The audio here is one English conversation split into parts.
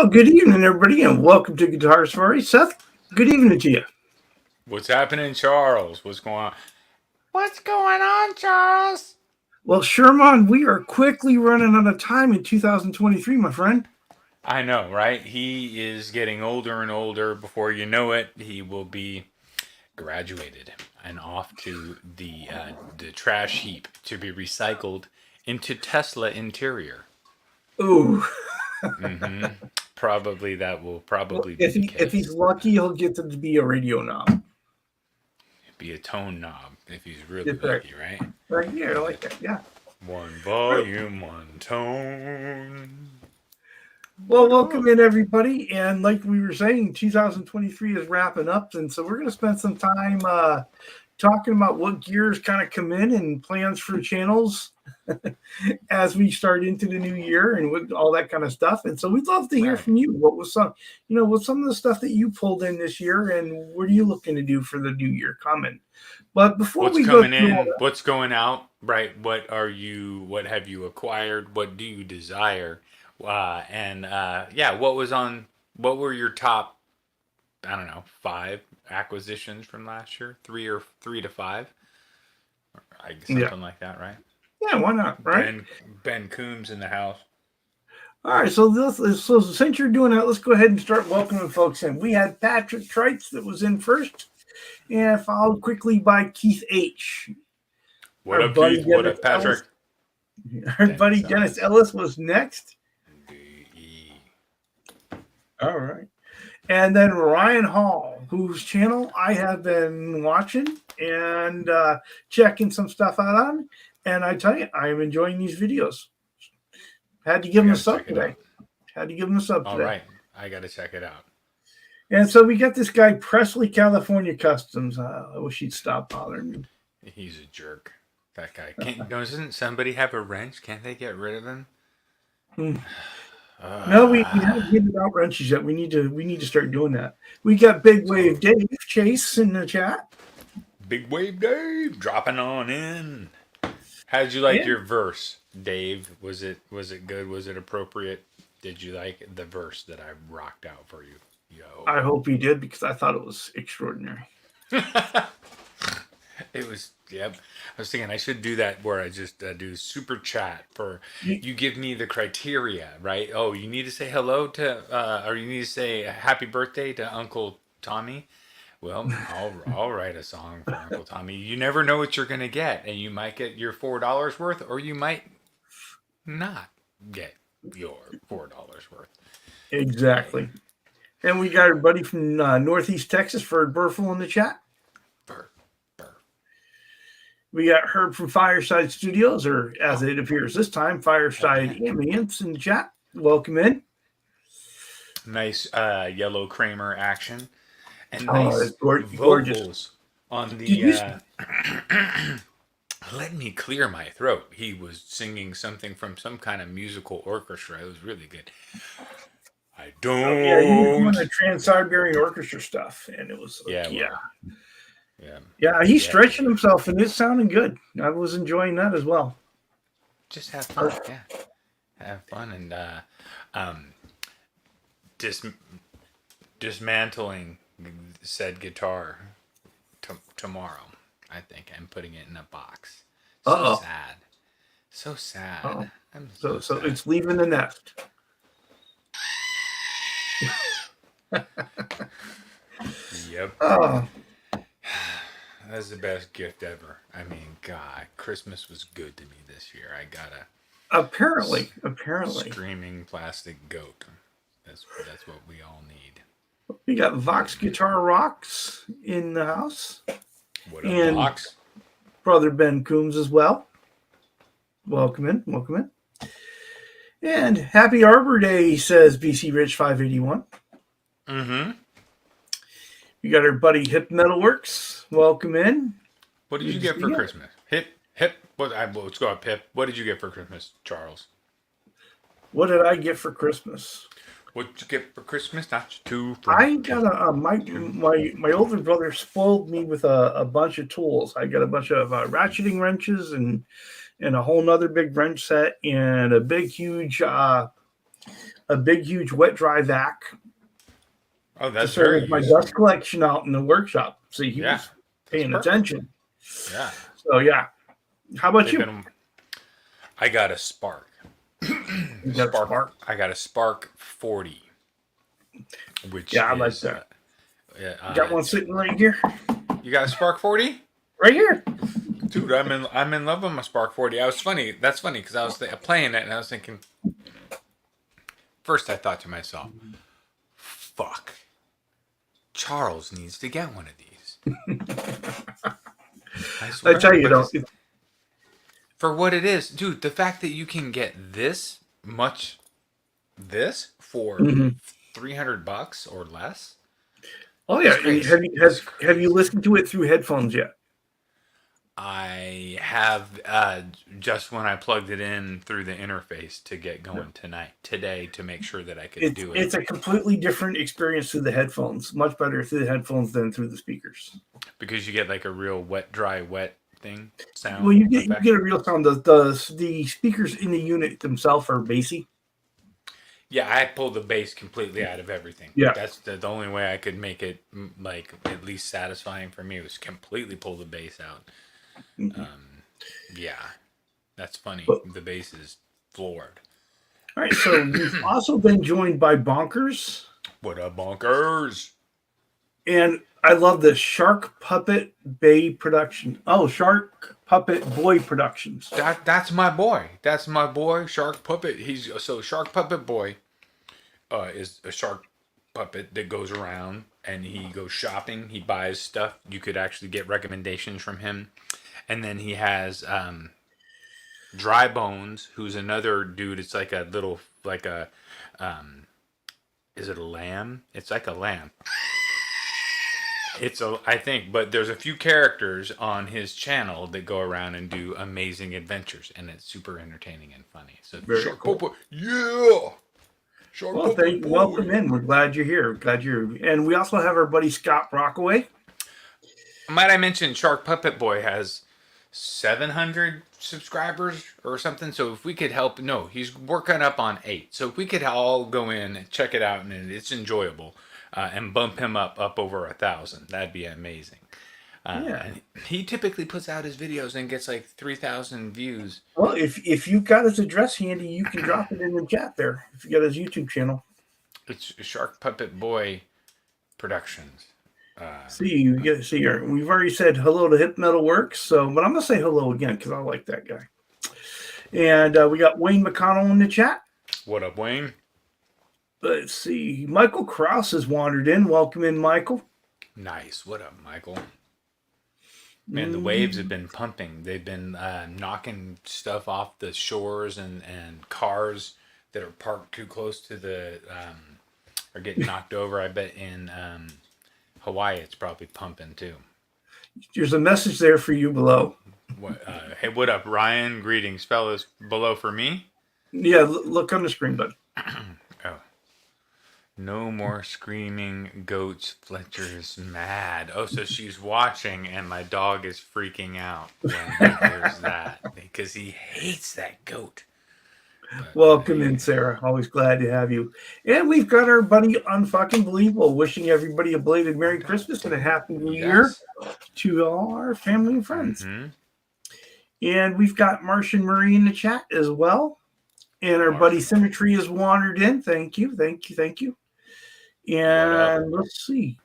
Well, good evening, everybody, and welcome to Guitar Story. Seth, good evening to you. What's happening, Charles? What's going on? What's going on, Charles? Well, Sherman, we are quickly running out of time in 2023, my friend. I know, right? He is getting older and older. Before you know it, he will be graduated and off to the trash heap to be recycled into Tesla interior. Ooh, Mm-hmm. Probably that will well, probably be if the he's case. lucky, he'll get to be a radio knob. Be a tone knob if he's really That's right. lucky, right? Right here, I Be like that. Yeah. one volume, one tone. Well, What welcome up? in, everybody. And like we were saying, 2023 is wrapping up. And so we're going to spend some time talking about what gears kind of come in and plans for channels as we start into the new year and with all that kind of stuff. And so we'd love to hear Right. from you. What was what's some of the stuff that you pulled in this year and what are you looking to do for the new year coming? But before What's we go coming through all in? What's going out? Right. What have you acquired? What do you desire? And what was on? What were your top? I don't know, five acquisitions from last year. Three to five. I guess that, yeah. something like that, right? Yeah, why not? Right. Ben Coombs in the house. All right, so since you're doing that, let's go ahead and start welcoming folks in. We had Patrick Trites that was in first, and followed quickly by Keith H. What Our up, buddy Keith? What Dennis up, Ellis. Patrick? Our buddy Dennis Dennis Ellis. Ellis was next. D-E. All right. And then Ryan Hall, whose channel I have been watching and checking some stuff out on. And I tell you, I am enjoying these videos. Had to give I him a gotta sub check it today. out. Had to give him a sub All today. right, I gotta check it out. And so we got this guy, Presley, California Customs. I wish he'd stop bothering me. He's a jerk. That guy. Doesn't somebody have a wrench? Can't they get rid of him? Hmm. No, we haven't given out wrenches yet. We need to start doing that. We got Big So, Wave Dave Chase in the chat. Big Wave Dave dropping on in. How did you like And your verse, Dave? Was it good? Was it appropriate? Did you like the verse that I rocked out for you? Yo. I hope he did because I thought it was extraordinary. It was, yep. I was thinking I should do that where I just do super chat for You, you give me the criteria, right? Oh, you need to say hello to, or you need to say happy birthday to Uncle Tommy. Well, I'll write a song for Uncle Tommy. You never know what you're gonna get, and you might get your $4 worth, or you might not get your $4 worth. Hey, exactly. And we got our buddy from Northeast Texas, Ferd Burful, in the chat. burr, burr. We got Herb from Fireside Studios, or as it appears this time, Heck Fireside yeah. Ambience in the chat. Welcome in. Nice yellow Kramer action, and Oh, nice it's gorgeous. vocals on Did the. you? Let me clear my throat. He was singing something from some kind of musical orchestra. It was really good. I Oh, yeah, he was doing don't. the Trans Siberian Orchestra stuff, and it was Yeah, like, yeah, well, yeah, he's yeah. stretching himself, and it's sounding good. I was enjoying that as well. Just have fun. Yeah, have fun and um, dis- dismantling said guitar tomorrow. I think I'm putting it in a box. Uh So oh. sad. So Oh, sad. I'm so so so sad. it's leaving the nest. Yep. Oh, That's the best gift ever. I mean, God, Christmas was good to me this year. I got a apparently, screaming plastic goat. That's what we all need. we got Vox Guitar Rocks in the house, What up, and Vox? brother Ben Coombs as well. Welcome in, welcome in, and happy Arbor Day, says BC Rich 581. Mm-hmm. We got our buddy Hip Metalworks. Welcome in. What did Good you to get see for you. Christmas? Hip. Let's go up, Pip. What did you get for Christmas, Charles? What did I get for Christmas? What did you get for Christmas? Not two from I got my older brother spoiled me with a bunch of tools. I got a bunch of ratcheting wrenches and a whole nother big wrench set and a big huge a big, huge wet dry vac. Oh, that's So very with my useful. dust collection out in the workshop. See, he Yeah, was that's paying perfect. attention. Yeah. So yeah. How about They've you? been. I got a Spark. You got a Spark? I got a Spark 40, which Yeah, I like is. that. Got one sitting right here. You got a Spark 40? Right here. Dude, I'm in love with my Spark 40. I was funny. That's funny because I was playing it and I was thinking. First, I thought to myself, "Fuck, Charles needs to get one of these." I swear. I tell you though, For what it is, dude, the fact that you can get this for Mhm. $300 or less. Oh yeah, It's and crazy. have you listened to it through headphones yet? I have just when I plugged it in through the interface to get going today to make sure that I could do it. It's a completely different experience through the headphones. Much better through the headphones than through the speakers. Because you get like a real wet, dry, wet thing sound. Well, you get a real sound. The speakers in the unit themselves are bassy. Yeah, I pulled the bass completely out of everything. Yeah. That's the only way I could make it like at least satisfying for me was completely pull the bass out. Yeah, that's funny. The bass is floored. All right, so we've also been joined by Bonkers. What up, Bonkers? And I love the Shark Puppet Bay production. Oh, Shark Puppet Boy Productions. That's my boy. That's my boy, Shark Puppet. Shark Puppet Boy is a shark puppet that goes around and he goes shopping. He buys stuff. You could actually get recommendations from him. And then he has Dry Bones, who's another dude. It's like a little, is it a lamb? It's like a lamb. I think, but there's a few characters on his channel that go around and do amazing adventures, and it's super entertaining and funny. So, Very cool. Puppet, yeah. Well, welcome in. We're glad you're here. And we also have our buddy Scott Brockaway. Might I mention, Shark Puppet Boy has 700 subscribers or something. So if we could help, no, he's working up on 8. So if we could all go in and check it out, and it's enjoyable, and bump him up over 1,000, that'd be amazing. And he typically puts out his videos and gets like 3,000 views. Well, if you've got his address handy, you can drop it in the chat there. If you got his YouTube channel, it's Shark Puppet Boy Productions. We've already said hello to Hip Metal Works, but I'm gonna say hello again because I like that guy. And we got Wayne McConnell in the chat. What up, Wayne? Let's see. Michael Krause has wandered in. Welcome in, Michael. Nice. What up, Michael? Man, the waves have been pumping. They've been knocking stuff off the shores, and cars that are parked too close to the are getting knocked over. I bet in Hawaii it's probably pumping too. There's a message there for you below. Hey, what up, Ryan? Greetings, fellas. Below for me? Yeah, look on the screen, bud. Oh. No more screaming goats. Fletcher's mad. Oh, so she's watching and my dog is freaking out when he hears that because he hates that goat. But, welcome in, Sarah. Always glad to have you. And we've got our buddy Unfucking Believable wishing everybody a belated Merry Christmas and a Happy New Year to all our family and friends. Mm-hmm. And we've got Martian Murray in the chat as well. And our buddy Symmetry has wandered in. Thank you. And let's see.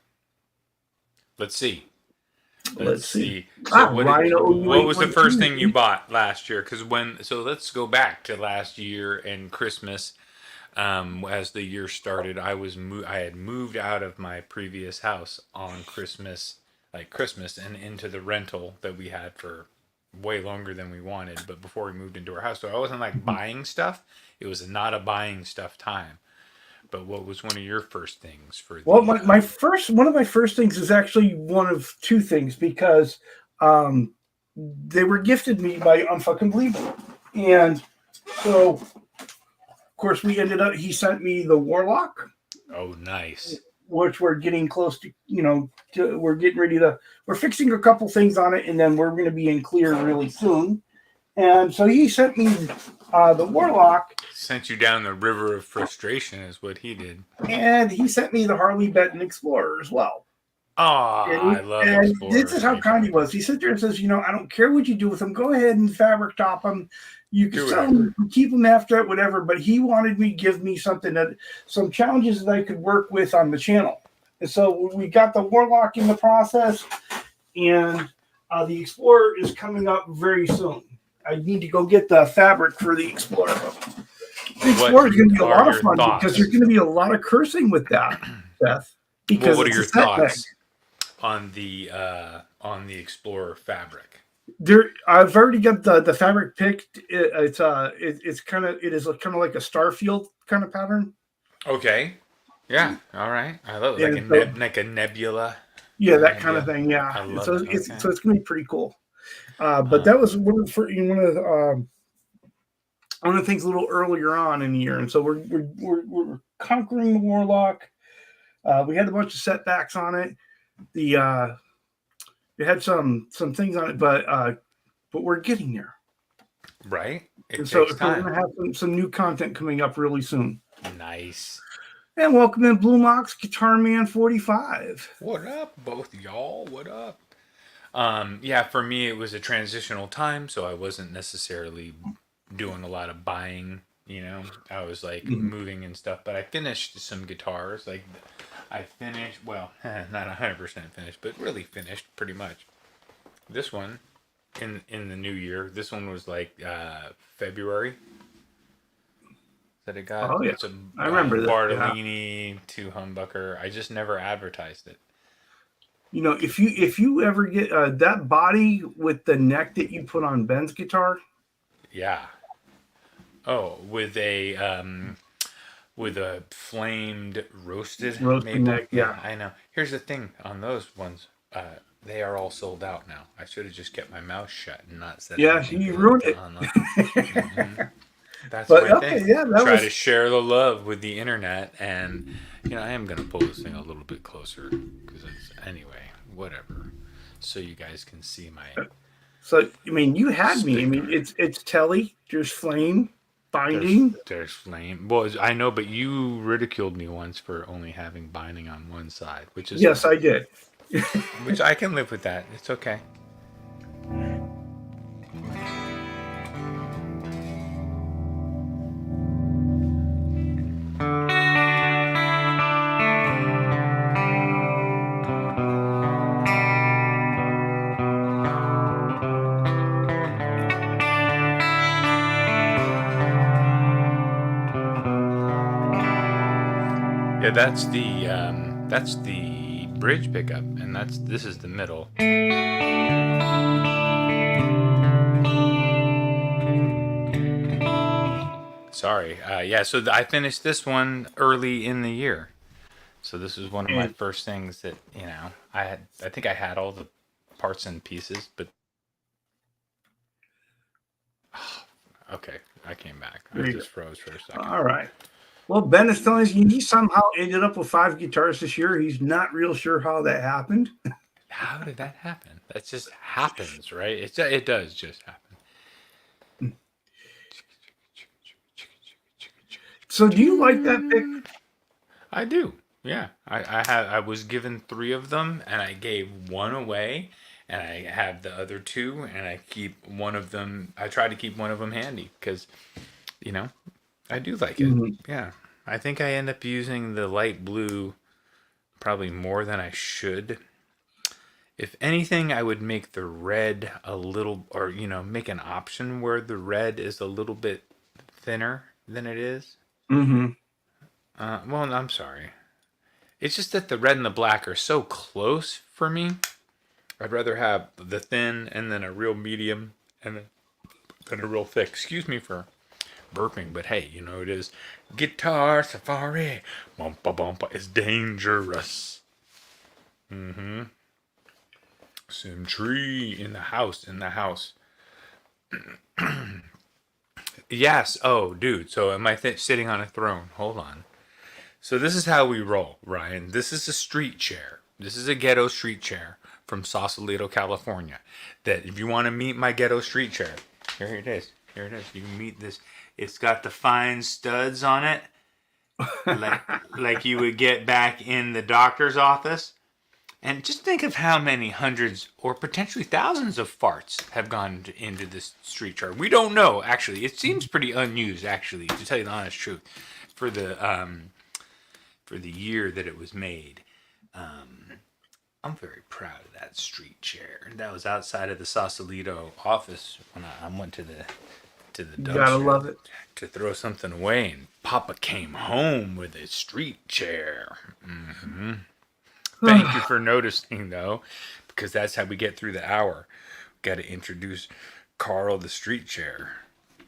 So what was the first thing you bought last year? So let's go back to last year and Christmas. As the year started, I had moved out of my previous house on Christmas, and into the rental that we had for way longer than we wanted. But before we moved into our house, so I wasn't buying stuff. It was not a buying stuff time. But what was one of your first things for? Well, one of my first things is actually one of two things because they were gifted me by Unfucking Believable, and so of course he sent me the Warlock. Oh, nice. Which we're getting close to. We're fixing a couple things on it, and then we're going to be in clear really soon. And so he sent me the Warlock, Sent you down the river of frustration is what he did. and he sent me the Harley Benton Explorer as well. Oh, I love And Explorer. this is how kind he was. He sits there and says, I don't care what you do with them. Go ahead and fabric top them. You can sell them, keep them after it, whatever. But he wanted me to give me some challenges that I could work with on the channel. And so we got the Warlock in the process, and the Explorer is coming up very soon. I need to go get the fabric for the Explorer. The Explorer is going to be a lot of fun because there's going to be a lot of cursing with that, Seth. Because what are your thoughts on the Explorer fabric? I've already got the fabric picked. It is kind of like a Starfield kind of pattern. Okay. Yeah. All right. I love it. Like a nebula. Yeah, that kind of thing. Yeah. So it's going to be pretty cool. But that was one of the things a little earlier on in the year, and so we're conquering the Warlock. We had a bunch of setbacks on it. We had some things on it, but we're getting there. Right. And so we're going to have some new content coming up really soon. Nice. And welcome in Blue Mox Guitar Man 45. What up, both y'all? What up? Yeah, for me it was a transitional time, so I wasn't necessarily doing a lot of buying. I was like moving and stuff, but I finished some guitars. Like I finished, well, not 100% finished, but really finished pretty much. This one in the new year. This one was like February that it got. Oh yeah, it's I remember that. Bartolini 2 humbucker. I just never advertised it. If you ever get that body with the neck that you put on Ben's guitar. Yeah. Oh, with a flamed roasted maple neck. Yeah, I know. Here's the thing on those ones. They are all sold out now. I should have just kept my mouth shut and not said. Yeah, you ruined it. That's what I think. Yeah, to share the love with the internet, and I am gonna pull this thing a little bit closer because anyway, whatever, so you guys can see my. So you had sticker. Me. It's telly. There's flame binding. There's flame. Well, I know, but you ridiculed me once for only having binding on one side, which is yes, I did. Which I can live with that. It's okay. Yeah, that's the bridge pickup, and this is the middle. Sorry. Yeah, so I finished this one early in the year. So this was one of my first things that, I think I had all the parts and pieces, but okay, I came back. I just froze for a second. All right. Well, Ben is telling us he somehow ended up with 5 guitars this year. He's not real sure how that happened. How did that happen? That just happens, right? It does just happen. So do you like that pick? I do. Yeah. I was given 3 of them, and I gave 1 away, and I have the other 2, and I keep one of them. I try to keep one of them handy because, I do like it. Mm-hmm. Yeah. I think I end up using the light blue probably more than I should. If anything, I would make the red a little, or, make an option where the red is a little bit thinner than it is. Mm-hmm. Well, I'm sorry. It's just that the red and the black are so close for me. I'd rather have the thin and then a real medium and then a real thick. Excuse me for burping, but hey, it is Guitar Safari. Bumpa bumpa is dangerous. Mm-hmm. Some tree in the house. Yes. Oh, dude. So am I sitting on a throne? Hold on. So this is how we roll, Ryan. This is a street chair. This is a ghetto street chair from Sausalito, California. That if you want to meet my ghetto street chair, Here it is. Here it is. You can meet this. It's got the fine studs on it, like like you would get back in the doctor's office. And just think of how many hundreds or potentially thousands of farts have gone into this street chart. We don't know, actually. It seems pretty unused, actually, to tell you the honest truth, for the year that it was made. I'm very proud of that street chair. That was outside of the Sausalito office when I went to the You gotta love dumpster it. to throw something away, and Papa came home with a street chair. Thank you for noticing, though, because that's how we get through the hour. Got to introduce Carl the street chair.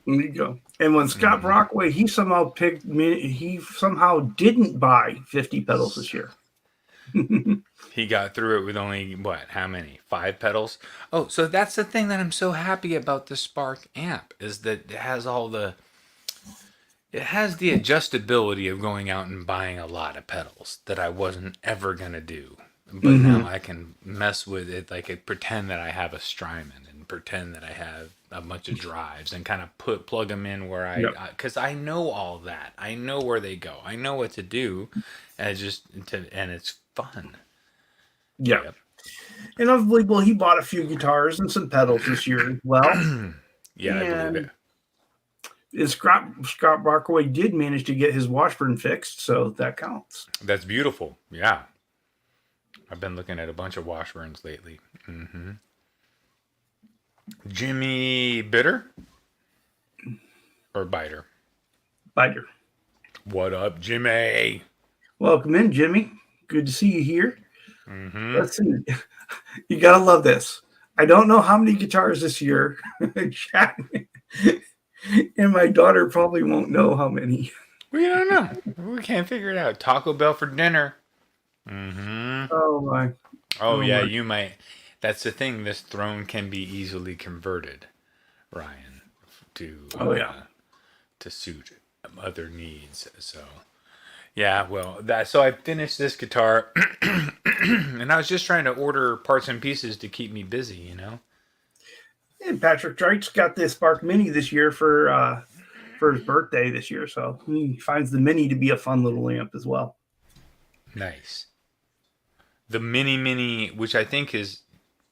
There you go. And when Scott Brockway, he somehow didn't buy 50 pedals this year. He got through it with only, what, how many? 5 pedals? Oh, so that's the thing that I'm so happy about the Spark amp, is that it has the adjustability of going out and buying a lot of pedals that I wasn't ever going to do. But now I can mess with it, like pretend that I have a Strymon and pretend that I have a bunch of drives and kind of plug them in where because I know all that. I know where they go. I know what to do, and it's fun. Yeah. Yep. And unbelievable, he bought a few guitars and some pedals this year as well. Yeah, I believe it. Scott Brockway did manage to get his Washburn fixed, so that counts. That's beautiful. Yeah. I've been looking at a bunch of Washburns lately. Jimmy Bitter or Biter? Biter. What up, Jimmy? Welcome in, Jimmy. Good to see you here. Let's see. You gotta love this. I don't know how many guitars this year. And my daughter probably won't know how many. We don't know. We can't figure it out. Taco Bell for dinner. Oh my. Oh yeah, you might. That's the thing. This throne can be easily converted, Ryan, to to suit other needs. So yeah, well, so I finished this guitar, and I was just trying to order parts and pieces to keep me busy, you know. And Patrick Dright's got this Spark Mini this year for his birthday this year, so he finds the Mini to be a fun little amp as well. Nice. The Mini, which I think is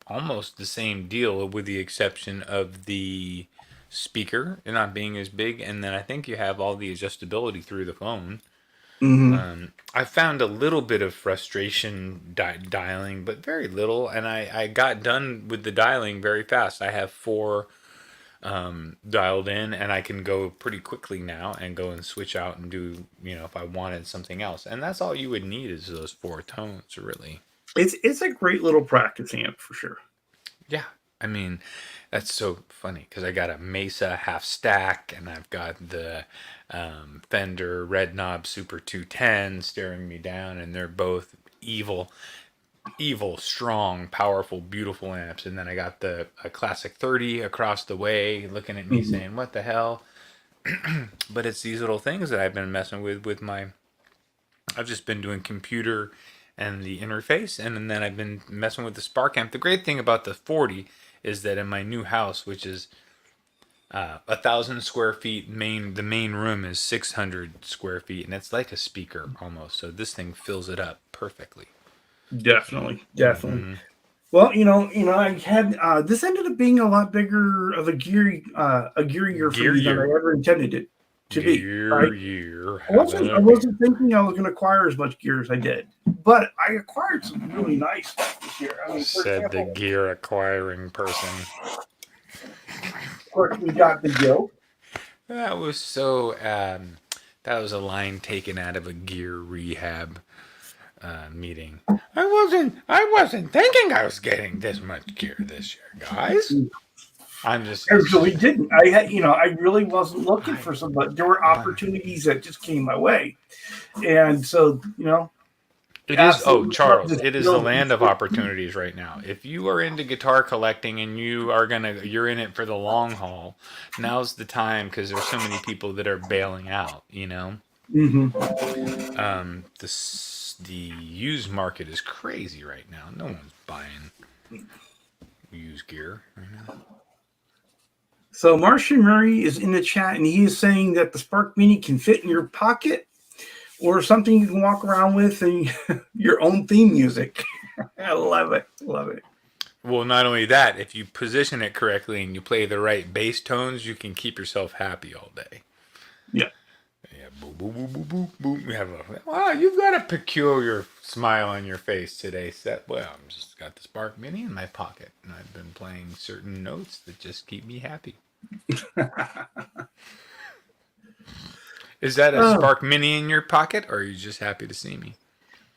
almost the same deal, with the exception of the speaker not being as big, and then I think you have all the adjustability through the phone. I found a little bit of frustration dialing, but very little, and I got done with the dialing very fast. I have 4 dialed in, and I can go pretty quickly now and go and switch out and do, if I wanted something else. And that's all you would need is those 4 tones, really. It's a great little practice amp for sure. Yeah. I mean, that's so funny because I got a Mesa half stack, and I've got the Fender Red Knob Super 210 staring me down, and they're both evil, strong, powerful, beautiful amps. And then I got a Classic 30 across the way looking at me saying, what the hell? But it's these little things that I've been messing with I've just been doing computer and the interface, and then I've been messing with the Spark amp. The great thing about the 40 is that in my new house, which is 1,000 square feet, the main room is 600 square feet, and it's like a speaker almost. So this thing fills it up perfectly. Definitely. Well, I had this ended up being a lot bigger of a gear year for me than I ever intended it to be. Right? I wasn't thinking I was going to acquire as much gear as I did, but I acquired some really nice stuff this year. I mean, the gear acquiring person. Of course, we got the Gil. That was so. That was a line taken out of a gear rehab meeting. I wasn't thinking I was getting this much gear this year, guys. I really didn't. I really wasn't looking for some, but there were opportunities that just came my way, and so it is. Oh, Charles, it is the land of opportunities right now. If you are into guitar collecting and you're in it for the long haul, now's the time because there's so many people that are bailing out. The used market is crazy right now. No one's buying used gear right now. So Martian Murray is in the chat, and he is saying that the Spark Mini can fit in your pocket or something you can walk around with and your own theme music. I love it. Love it. Well, not only that, if you position it correctly and you play the right bass tones, you can keep yourself happy all day. Yeah. Yeah, boom, boom, boom, boom, boom, boom. You have wow, you've got a peculiar smile on your face today, Seth. Well, I'm just got the Spark Mini in my pocket, and I've been playing certain notes that just keep me happy. Is that a Spark Mini in your pocket, or are you just happy to see me?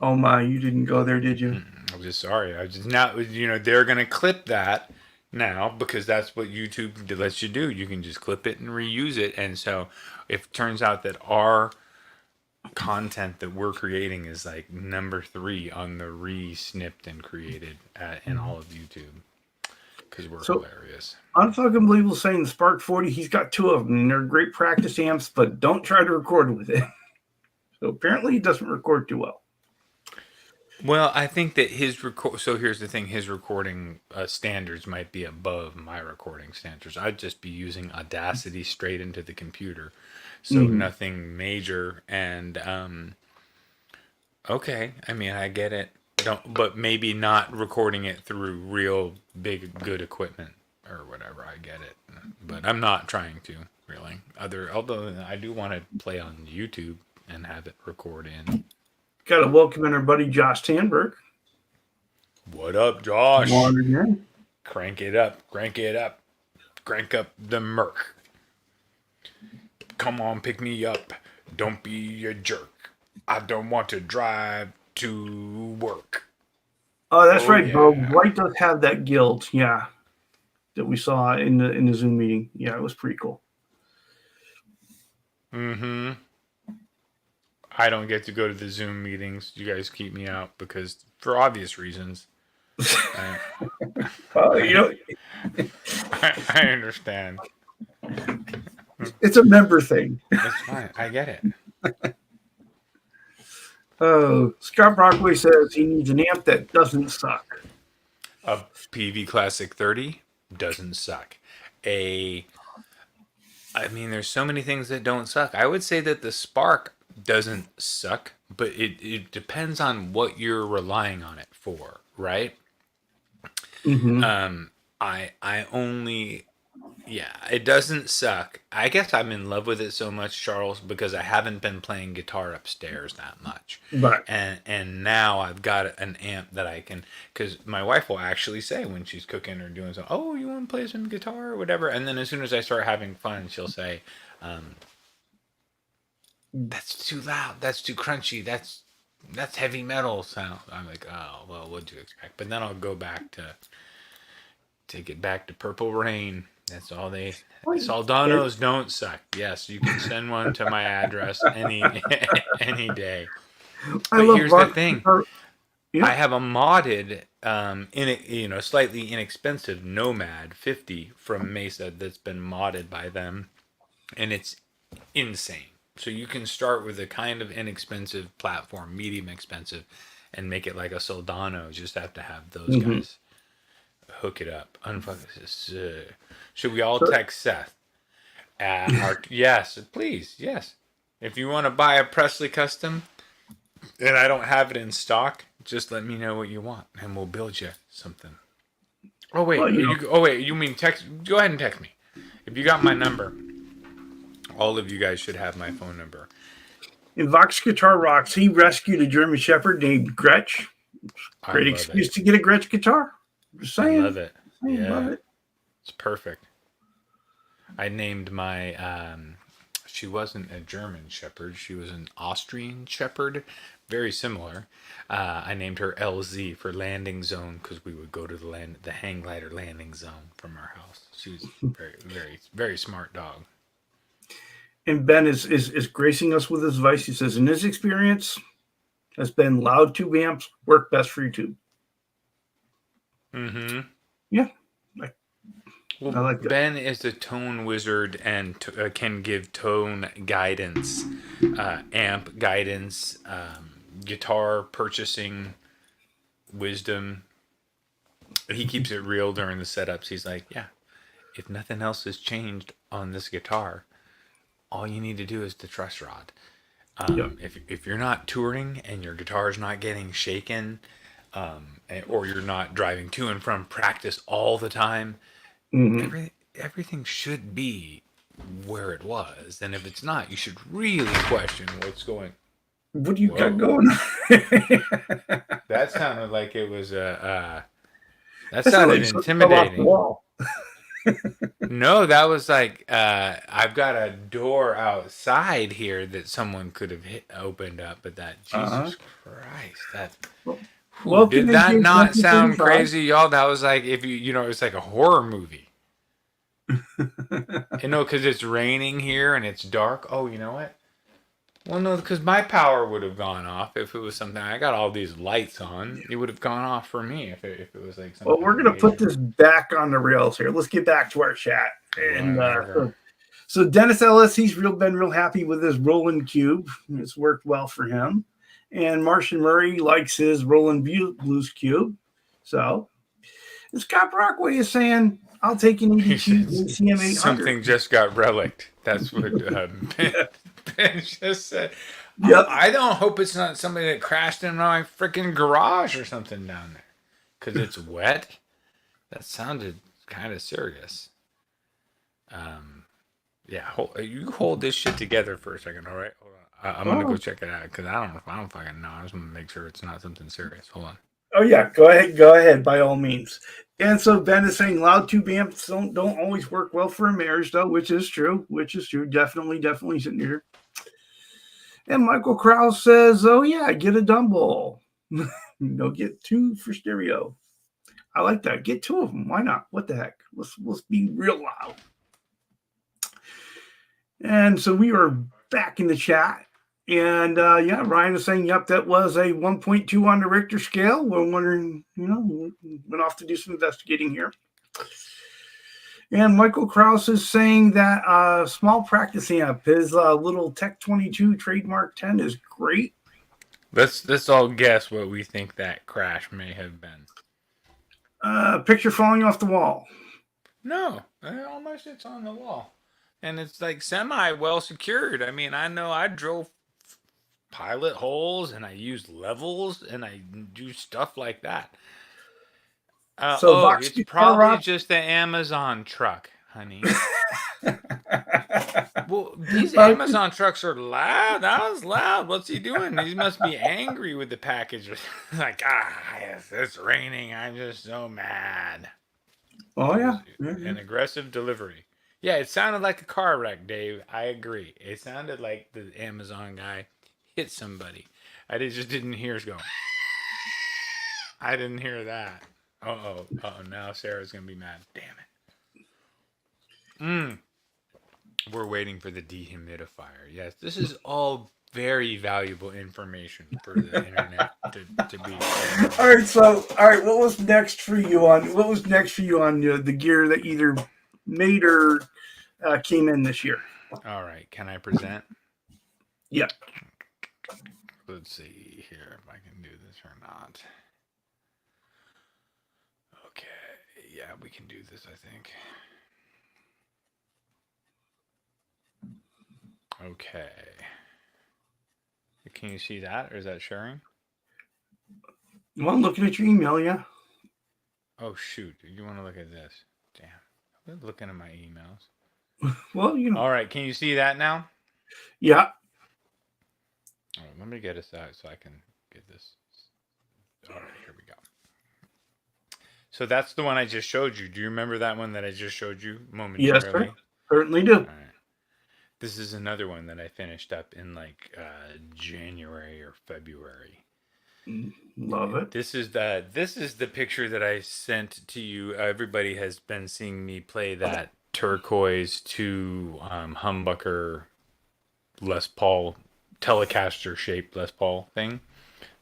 Oh my, you didn't go there, did you? I'm just sorry. I just now, they're gonna clip that now because that's what YouTube lets you do. You can just clip it and reuse it. And so, if it turns out that our content that we're creating is like number 3 on the re-snipped and created in all of YouTube because we're hilarious. Unfucking saying the Spark 40, he's got 2 of them, and they're great practice amps, but don't try to record with it. So apparently he doesn't record too well. Well, I think that so here's the thing, his recording standards might be above my recording standards. I'd just be using Audacity straight into the computer. So nothing major. And, okay. I mean, I get it. But maybe not recording it through real big, good equipment or whatever. I get it. But I'm not trying to really although I do want to play on YouTube and have it record in. Got to welcome in our buddy Josh Tanberg. What up, Josh? Morning. Crank it up. Crank it up. Crank up the Merc. Come on, pick me up. Don't be a jerk. I don't want to drive to work. Oh, that's right, yeah. Bo. White does have that guild, yeah, that we saw in the Zoom meeting. Yeah, it was pretty cool. Mm-hmm. I don't get to go to the Zoom meetings. You guys keep me out because, for obvious reasons. Well, you know, I understand. It's a member thing. It's fine. I get it. Oh, Scott Brockway says he needs an amp that doesn't suck. A PV Classic 30 doesn't suck. I mean, there's so many things that don't suck. I would say that the Spark doesn't suck, but it depends on what you're relying on it for, right? Mm-hmm. It doesn't suck. I guess I'm in love with it so much, Charles, because I haven't been playing guitar upstairs that much. Right. And now I've got an amp that I can, because my wife will actually say when she's cooking or doing something, oh, you want to play some guitar or whatever? And then as soon as I start having fun, she'll say, that's too loud, that's too crunchy, that's heavy metal sound. I'm like, oh, well, what'd you expect? But then I'll go back to take it back to Purple Rain. That's all they. Soldanos don't suck. Yes, you can send one to my address any day. But here's the thing. Yeah. I have a modded, slightly inexpensive Nomad 50 from Mesa that's been modded by them, and it's insane. So you can start with a kind of inexpensive platform, medium expensive, and make it like a Soldano. Just have to have those guys hook it up. Should we all text Seth? Yes, please. Yes. If you want to buy a Presley custom and I don't have it in stock, just let me know what you want and we'll build you something. Oh wait, you mean text? Go ahead and text me. If you got my number, all of you guys should have my phone number. In Vox Guitar Rocks, he rescued a German Shepherd named Gretsch. Great excuse to get a Gretsch guitar. Just saying. I love it. Love it. It's perfect. I named my, she wasn't a German Shepherd. She was an Austrian Shepherd. Very similar. I named her LZ for landing zone because we would go to the hang glider landing zone from our house. She was very, very, very smart dog. And Ben is gracing us with his advice. He says, in his experience, has been loud tube amps work best for YouTube. Mm-hmm. Yeah. Well, I like that. Ben is a tone wizard and can give tone guidance, amp guidance, guitar purchasing wisdom. He keeps it real during the setups. He's like, yeah, if nothing else has changed on this guitar, all you need to do is the truss rod. Yep. If you're not touring and your guitar is not getting shaken, or you're not driving to and from practice all the time, Hmm. everything should be where it was. And if it's not, you should really question what's going. What do you got Whoa, going on? that sounded like it was that That sounded sounded like something fell off the intimidating. wall. No, that was like I've got a door outside here that someone could have opened up, but that Uh-huh. Jesus Christ, that Well, did can that engage not sound 1935. crazy, y'all? That was like if it's like a horror movie. Because it's raining here and it's dark. Oh, you know what? Well, no, because my power would have gone off if it was something. I got all these lights on. It would have gone off for me if it was like Well, something we're gonna put major. this back on the rails here. Let's get back to our chat. And Whatever. so Dennis Ellis, he's been real happy with his Roland Cube. It's worked well for him. And Martian Murray likes his Roland Blues Cube. So Scott Brockway is saying, I'll take an He 82 says CM 800. something just got relicked. That's what Ben just said. Yep. I don't hope it's not somebody that crashed in my freaking garage or something down there. Because it's wet. That sounded kind of serious. Yeah, you hold this shit together for a second, all right? Hold on. I'm gonna go check it out because I don't fucking know. I just want to make sure it's not something serious. Hold on. Oh yeah, go ahead, by all means. And so Ben is saying loud tube amps don't always work well for a marriage, though, which is true. Definitely sitting here. And Michael Krause says, "Oh yeah, get a Dumble. Get two for stereo. I like that. Get two of them. Why not? What the heck? Let's be real loud." And so we are back in the chat. And Ryan is saying, yep, that was a 1.2 on the Richter scale. We're wondering, went off to do some investigating here. And Michael Krause is saying that small practice amp, his little Tech 22 trademark 10 is great. Let's all guess what we think that crash may have been. Picture falling off the wall. No, all my shit's on the wall. And it's like semi well secured. I mean, I know I drove pilot holes and I used levels and I do stuff like that. It's probably just the Amazon truck, honey. Well, these Amazon trucks are loud. That was loud. What's he doing? He must be angry with the package. Like, yes, it's raining. I'm just so mad. Oh, yeah. An aggressive delivery. Yeah, it sounded like a car wreck, Dave. I agree. It sounded like the Amazon guy hit somebody. I just didn't hear it go. I didn't hear that. Uh-oh. Now Sarah's going to be mad. Damn it. We're waiting for the dehumidifier. Yes, this is all very valuable information for the internet to be. All right. What was next for you on the gear that either made or came in this year? All right. Can I present? Yeah. Let's see here if I can do this or not. Okay. Yeah, we can do this, I think. Okay. Can you see that, or is that sharing? Well, I'm looking at your email, yeah. Oh, shoot. You want to look at this? Damn. I'm looking at my emails. Well, All right. Can you see that now? Yeah. All right, let me get us out so I can get this. All right, here we go. So that's the one I just showed you. Do you remember that one that I just showed you momentarily? Yes, sir. Certainly do. All right. This is another one that I finished up in like January or February. Love it. This is the picture that I sent to you. Everybody has been seeing me play that turquoise 2 humbucker Les Paul Telecaster shaped Les Paul thing.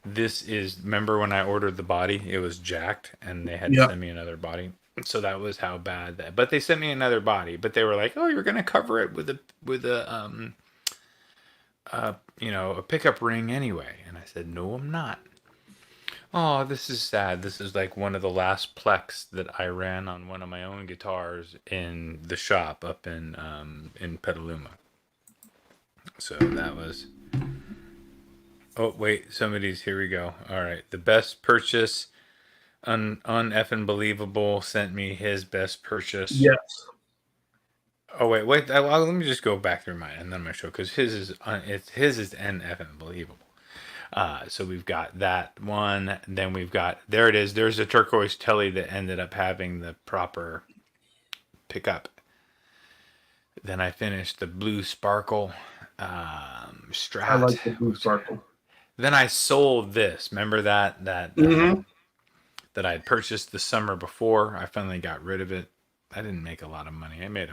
This is, remember when I ordered the body, it was jacked and they had to send me another body. So that was how bad that. But they sent me another body. But they were like, "Oh, you're gonna cover it with a a pickup ring anyway." And I said, "No, I'm not." Oh, this is sad. This is like one of the last plex that I ran on one of my own guitars in the shop up in Petaluma. So that was. Oh wait, somebody's here. We go. All right, the best purchase. Uneffing believable sent me his best purchase. Yes. Oh wait. Let me just go back through mine and then I'm gonna show because his is uneffing believable. So we've got that one. Then we've got there it is. There's a turquoise telly that ended up having the proper pickup. Then I finished the blue sparkle I Strat. like the blue sparkle. Then I sold this. Remember that Mm-hmm. that I had purchased the summer before. I finally got rid of it. I didn't make a lot of money. I made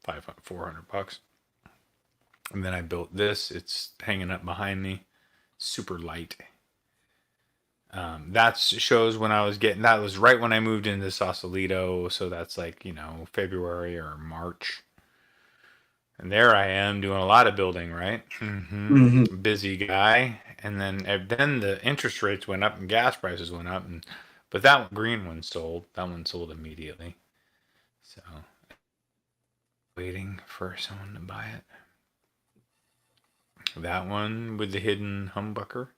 $400. And then I built this. It's hanging up behind me. Super light. That shows when I was getting. That was right when I moved into Sausalito. So that's like February or March. And there I am doing a lot of building, right? Mm-hmm. Busy guy. And then the interest rates went up and gas prices went up, but that green one sold. That one sold immediately. So waiting for someone to buy it. That one with the hidden humbucker.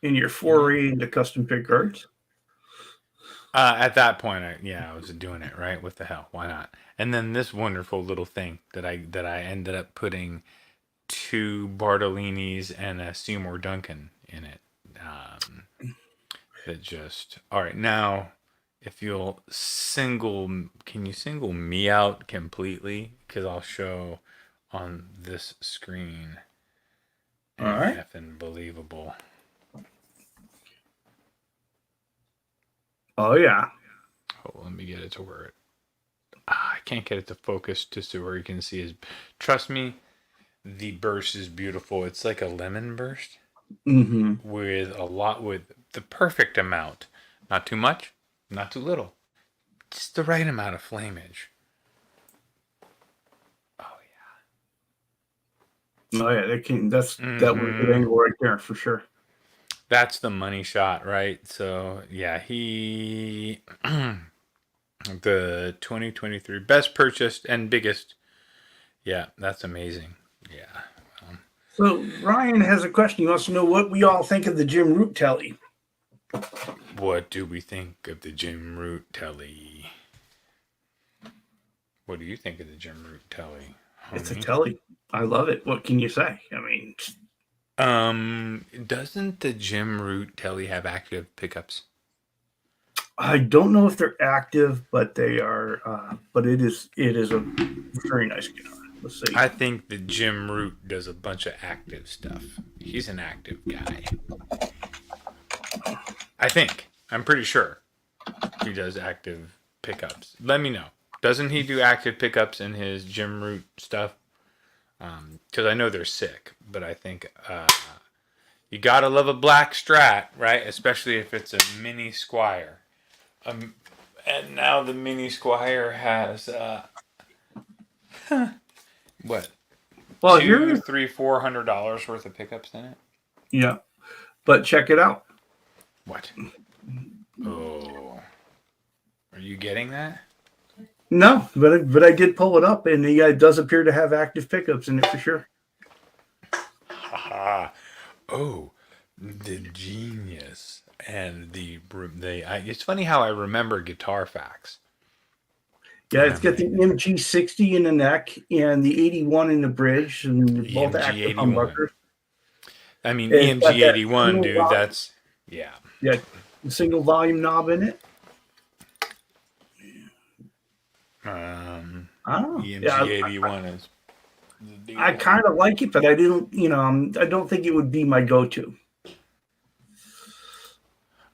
In your foray into custom pick guards. At that point, I was doing it right. What the hell? Why not? And then this wonderful little thing that I ended up putting 2 Bartolinis and a Seymour Duncan in it. That just all right now. If you'll can you single me out completely? Because I'll show on this screen. All right. Effing believable. Oh yeah. Oh, let me get it to where it. I can't get it to focus just to where you can see his. Trust me, the burst is beautiful. It's like a lemon burst Mm-hmm. with the perfect amount. Not too much, not too little. Just the right amount of flamage. Oh Oh yeah, that's yeah. that was a good angle right there for sure. That's the money shot, right? So yeah, he the 2023 best purchased and biggest. Yeah, that's amazing. Yeah. So Ryan has a question. He wants to know what we all think of the Jim Root telly. What do we think of the Jim Root telly? What do you think of the Jim Root telly? It's a telly. I love it. What can you say? I mean, doesn't the Jim Root telly have active pickups? I don't know if they're active, but they are. But it is a very nice guitar. Let's see. I think that Jim Root does a bunch of active stuff. He's an active guy. I think. I'm pretty sure he does active pickups. Let me know. Doesn't he do active pickups in his Jim Root stuff? Because I know they're sick, but I think you gotta love a black Strat, right? Especially if it's a Mini Squire. And now the Mini Squire has what? Well, $200, $300, $400 worth of pickups in it. Yeah, but check it out. What? Oh, are you getting that? No, but I did pull it up, and it does appear to have active pickups in it for sure. Haha. Oh, the genius and it's funny how I remember guitar facts. Yeah, it's got the MG60 in the neck and the 81 in the bridge, and both active humbuckers. I mean, EMG81, dude. That's yeah. Yeah, the single volume knob in it. I don't know. EMG81 is. I kind of like it, but I didn't. I don't think it would be my go-to.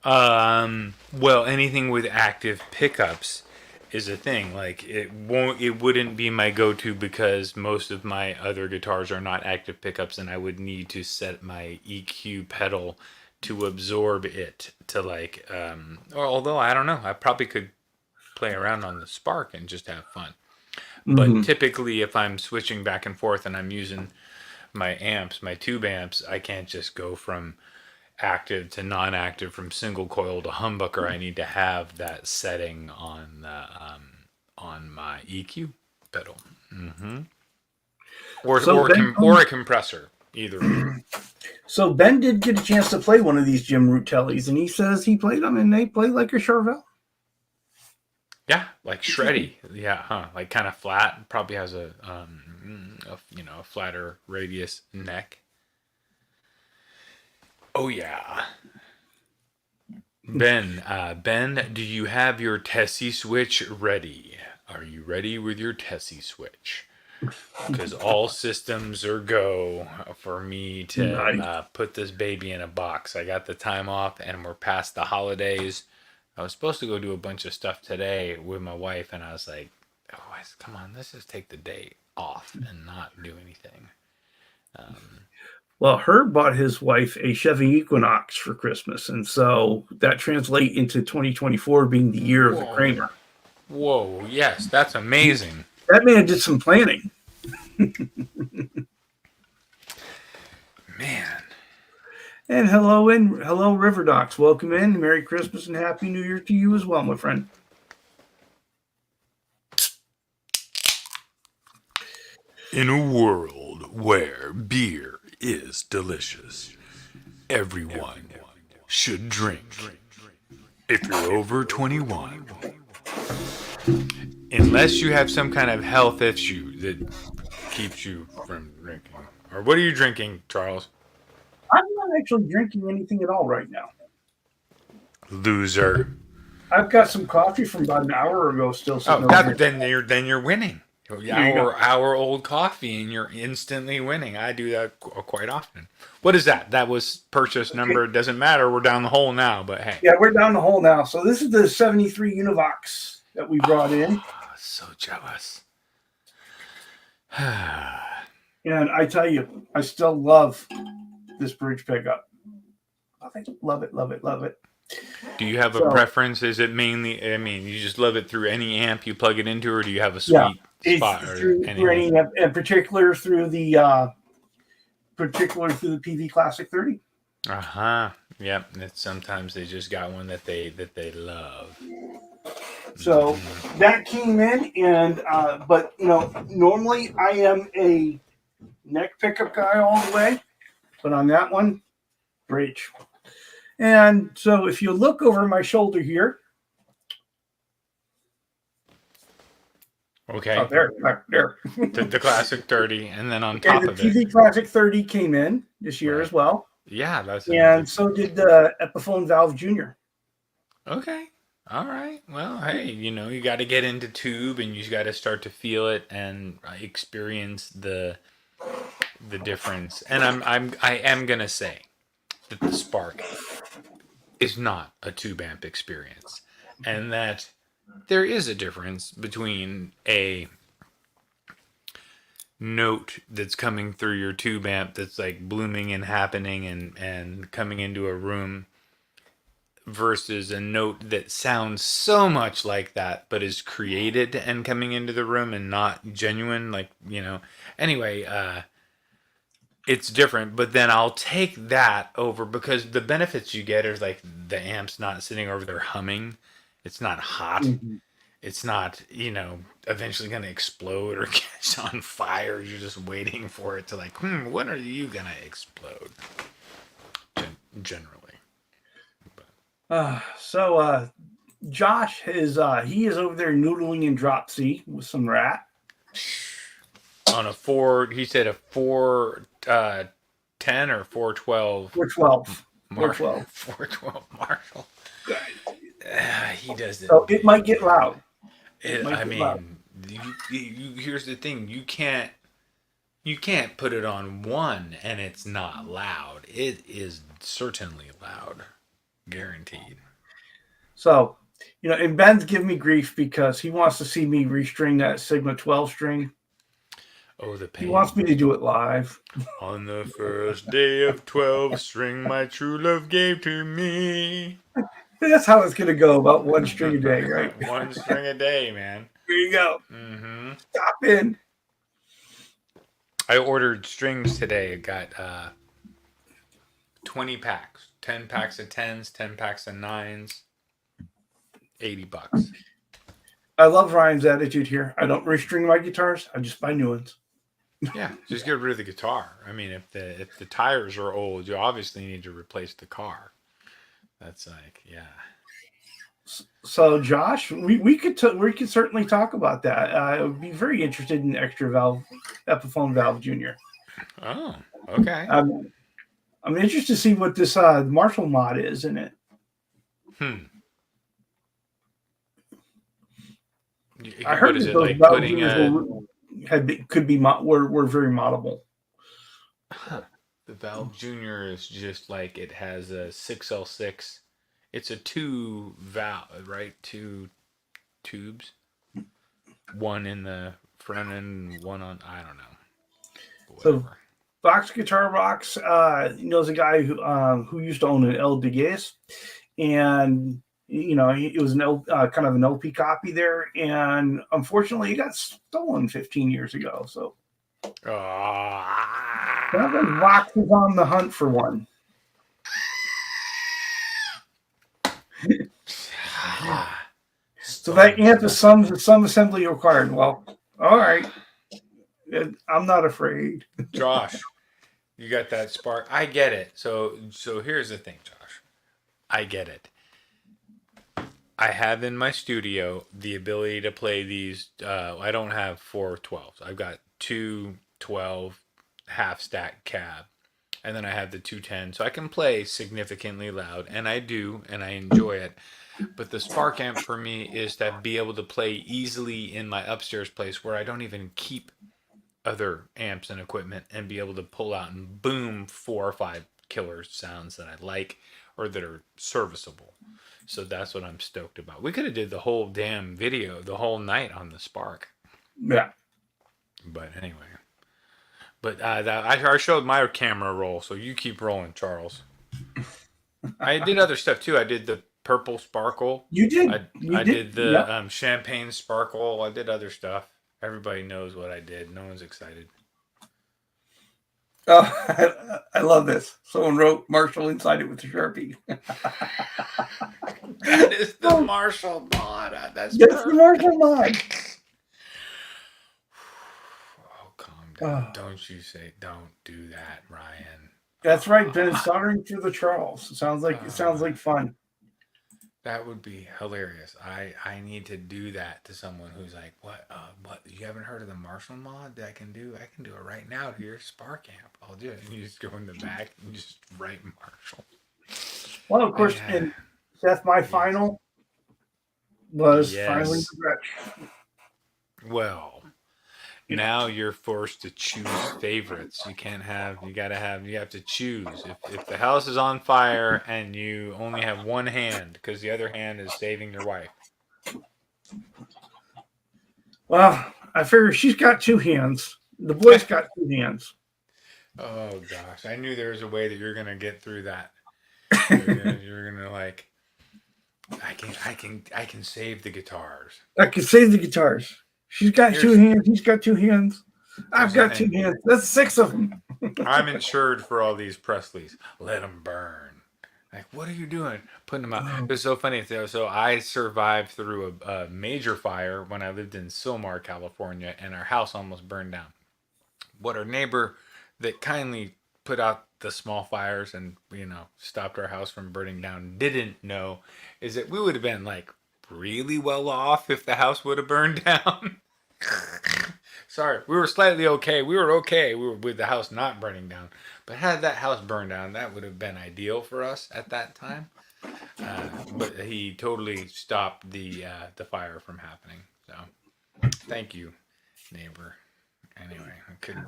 Well, anything with active pickups is a thing. Like it wouldn't be my go-to because most of my other guitars are not active pickups, and I would need to set my EQ pedal to absorb it to although I don't know, I probably could play around on the Spark and just have fun. But typically if I'm switching back and forth and I'm using my amps, my tube amps, I can't just go from active to non-active, from single coil to humbucker, I need to have that setting on my EQ pedal, So Ben, or a compressor, either or. so Ben did get a chance to play one of these Jim Root tellies, and he says he played them and they play like a Charvel. Yeah, like shreddy. Yeah, like kind of flat. Probably has a flatter radius neck. Oh yeah. Ben, do you have your Tessie switch ready? Are you ready with your Tessie switch? Because all systems are go for me Nice. to put this baby in a box. I got the time off, and we're past the holidays. I was supposed to go do a bunch of stuff today with my wife, and I was like, "Oh, come on, let's just take the day off and not do anything." Well, Herb bought his wife a Chevy Equinox for Christmas, and so that translates into 2024 being the year of the Kramer. Whoa, yes, that's amazing. That man did some planning. Man. And hello, River Docs. Welcome in. Merry Christmas and Happy New Year to you as well, my friend. In a world where beer is delicious, everyone should drink. If you're over 21, unless you have some kind of health issue that keeps you from drinking. Or what are you drinking, Charles? I'm not actually drinking anything at all right now. Loser. I've got some coffee from about an hour ago still sitting over here. Then you're winning. Hour old coffee, and you're instantly winning. I do that quite often. What is that? That was purchase number. It doesn't matter. We're down the hole now, but hey. Yeah, we're down the hole now. So this is the 73 Univox that we brought in. So jealous. And I tell you, I still love this bridge pickup. Love it. Do you have a preference? Is it mainly, you just love it through any amp you plug it into, or do you have a sweet spot? Through any amp, in particular through the PV Classic 30. Yep. Sometimes they just got one that they love. So that came in, and but normally I am a neck pickup guy all the way, but on that one, bridge. And so if you look over my shoulder here, okay, there, the Classic 30, and then on top of it, the PV Classic 30 came in this year as well. Yeah, that's and so did the Epiphone Valve Junior. Okay. All right. Well, hey, you got to get into tube, and you got to start to feel it and experience the difference. And I am gonna say that the Spark is not a tube amp experience, and that there is a difference between a note that's coming through your tube amp that's like blooming and happening and coming into a room, versus a note that sounds so much like that but is created and coming into the room and not genuine, anyway. It's different, but then I'll take that over, because the benefits you get are like the amp's not sitting over there humming, it's not hot, it's not eventually going to explode or catch on fire. You're just waiting for it to when are you going to explode? Generally. Josh is he is over there noodling in drop C with some rat on a 4. He said a 410 or 412. 412. 412 Marshall. He does it. So it might get loud. Here's the thing: you can't put it on 1 and it's not loud. It is certainly loud. Guaranteed. So, and Ben's giving me grief because he wants to see me restring that Sigma 12 string. Oh, the pain. He wants me to do it live. On the first day of 12 string my true love gave to me. That's how it's going to go, about 1 string a day, right? 1 string a day, man. Here you go. Mm-hmm. Stop in. I ordered strings today. I got 20 packs. 10 packs of 10s, 10 packs of 9s, $80. I love Ryan's attitude here. I don't restring my guitars. I just buy new ones. Yeah, just get rid of the guitar. I mean, if the tires are old, you obviously need to replace the car. That's like, yeah. So, Josh, we could certainly talk about that. I would be very interested in extra valve, Epiphone valve junior. Oh, okay. I'm interested to see what this Marshall mod is in it. I heard what is that it those like valve putting juniors were very moddable. the Valve Junior is just like it has a 6L6. It's a 2 valve, right? 2 tubes. One in the front end, one on, I don't know. Whatever. So, Box Guitar Rocks knows a guy who used to own an El Degues, and it was kind of an LP copy there, and unfortunately, it got stolen 15 years ago. So, Vox is on the hunt for one. So that amp is some assembly required. Well, all right. I'm not afraid. Josh, you got that spark. I get it. So here's the thing, Josh. I get it. I have in my studio the ability to play these. I don't have 4 12s. I've got 2 12 half stack cab. And then I have the 210. So I can play significantly loud. And I do. And I enjoy it. But the spark amp for me is to be able to play easily in my upstairs place where I don't even keep other amps and equipment and be able to pull out and boom 4 or 5 killer sounds that I like or that are serviceable. So that's what I'm stoked about. We could have did the whole damn video the whole night on the Spark. Yeah. But anyway. But I showed my camera roll, so you keep rolling, Charles. I did other stuff too. I did the purple sparkle. You did. I did the champagne sparkle. I did other stuff. Everybody knows what I did. No one's excited. Oh, I love this. Someone wrote Marshall inside it with a Sharpie. That is the Marshall mod. That's the Marshall mod. Oh, calm down. Don't do that, Ryan. That's right. Ben soldering through the Charles. It sounds like fun. That would be hilarious. I need to do that to someone who's like, what? You haven't heard of the Marshall mod that I can do? I can do it right now to your Spark amp. I'll do it. And you just go in the back and just write Marshall. Well, of course, and Seth, my final was finally the Gretsch. Well, now you're forced to choose favorites. You have to choose. If the house is on fire and you only have one hand because the other hand is saving your wife. Well, I figure she's got 2 hands. The boy's got 2 hands. Oh gosh, I knew there was a way that you're gonna get through that. You're gonna like, I can save the guitars. I can save the guitars. She's got 2 hands. He's got 2 hands. I've got 2 hands. That's 6 of them. I'm insured for all these Presleys. Let them burn. Like, what are you doing? Putting them out. It was so funny. So I survived through a major fire when I lived in Sylmar, California, and our house almost burned down. What our neighbor that kindly put out the small fires and, stopped our house from burning down didn't know is that we would have been like really well off if the house would have burned down. Sorry, we were slightly okay. We were okay. We were with the house not burning down. But had that house burned down, that would have been ideal for us at that time. But he totally stopped the fire from happening. So, thank you, neighbor. Anyway,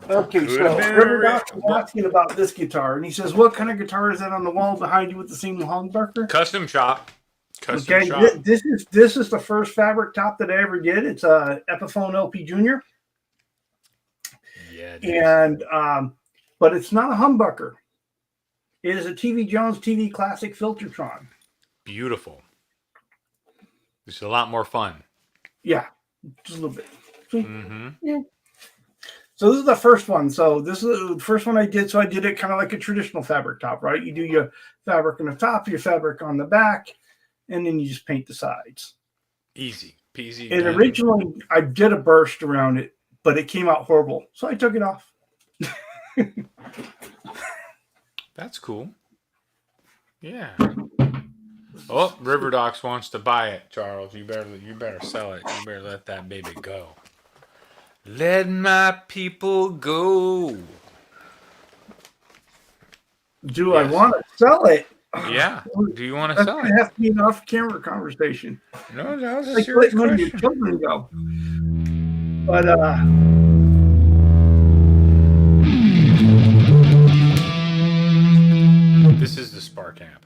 so River Doc was asking about this guitar, and he says, "What kind of guitar is that on the wall behind you with the same humbucker?" Custom shop. This is the first fabric top that I ever did. It's a Epiphone LP Junior. Yeah. And but it's not a humbucker. It is a TV Jones TV Classic Filtertron. Beautiful. It's a lot more fun. Yeah, just a little bit. Mm-hmm. Yeah. So this is the first one. So this is the first one I did. So I did it kind of like a traditional fabric top, right? You do your fabric on the top, your fabric on the back, and then you just paint the sides. Easy peasy. And Done. originally I did a burst around it, but it came out horrible. So I took it off. That's cool. Yeah. Oh, River Docs wants to buy it, Charles. You better sell it. You better let that baby go. Let my people go. Do I want to sell it? Yeah. Do you want to That's sell going it? to have to be an off-camera conversation. No, that was a Like serious letting one of your question. children go. But This is the Spark amp.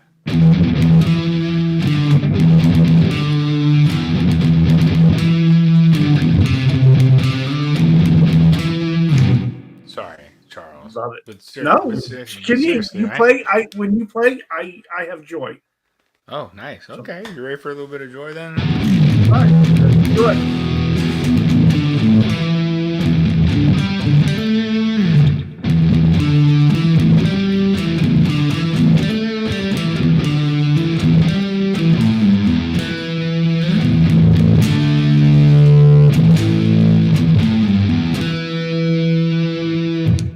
Sorry, Charles. love it. But No, seriously, you play. When you play, I have joy. Oh, nice. Okay, you ready for a little bit of joy then? All right, let's do it.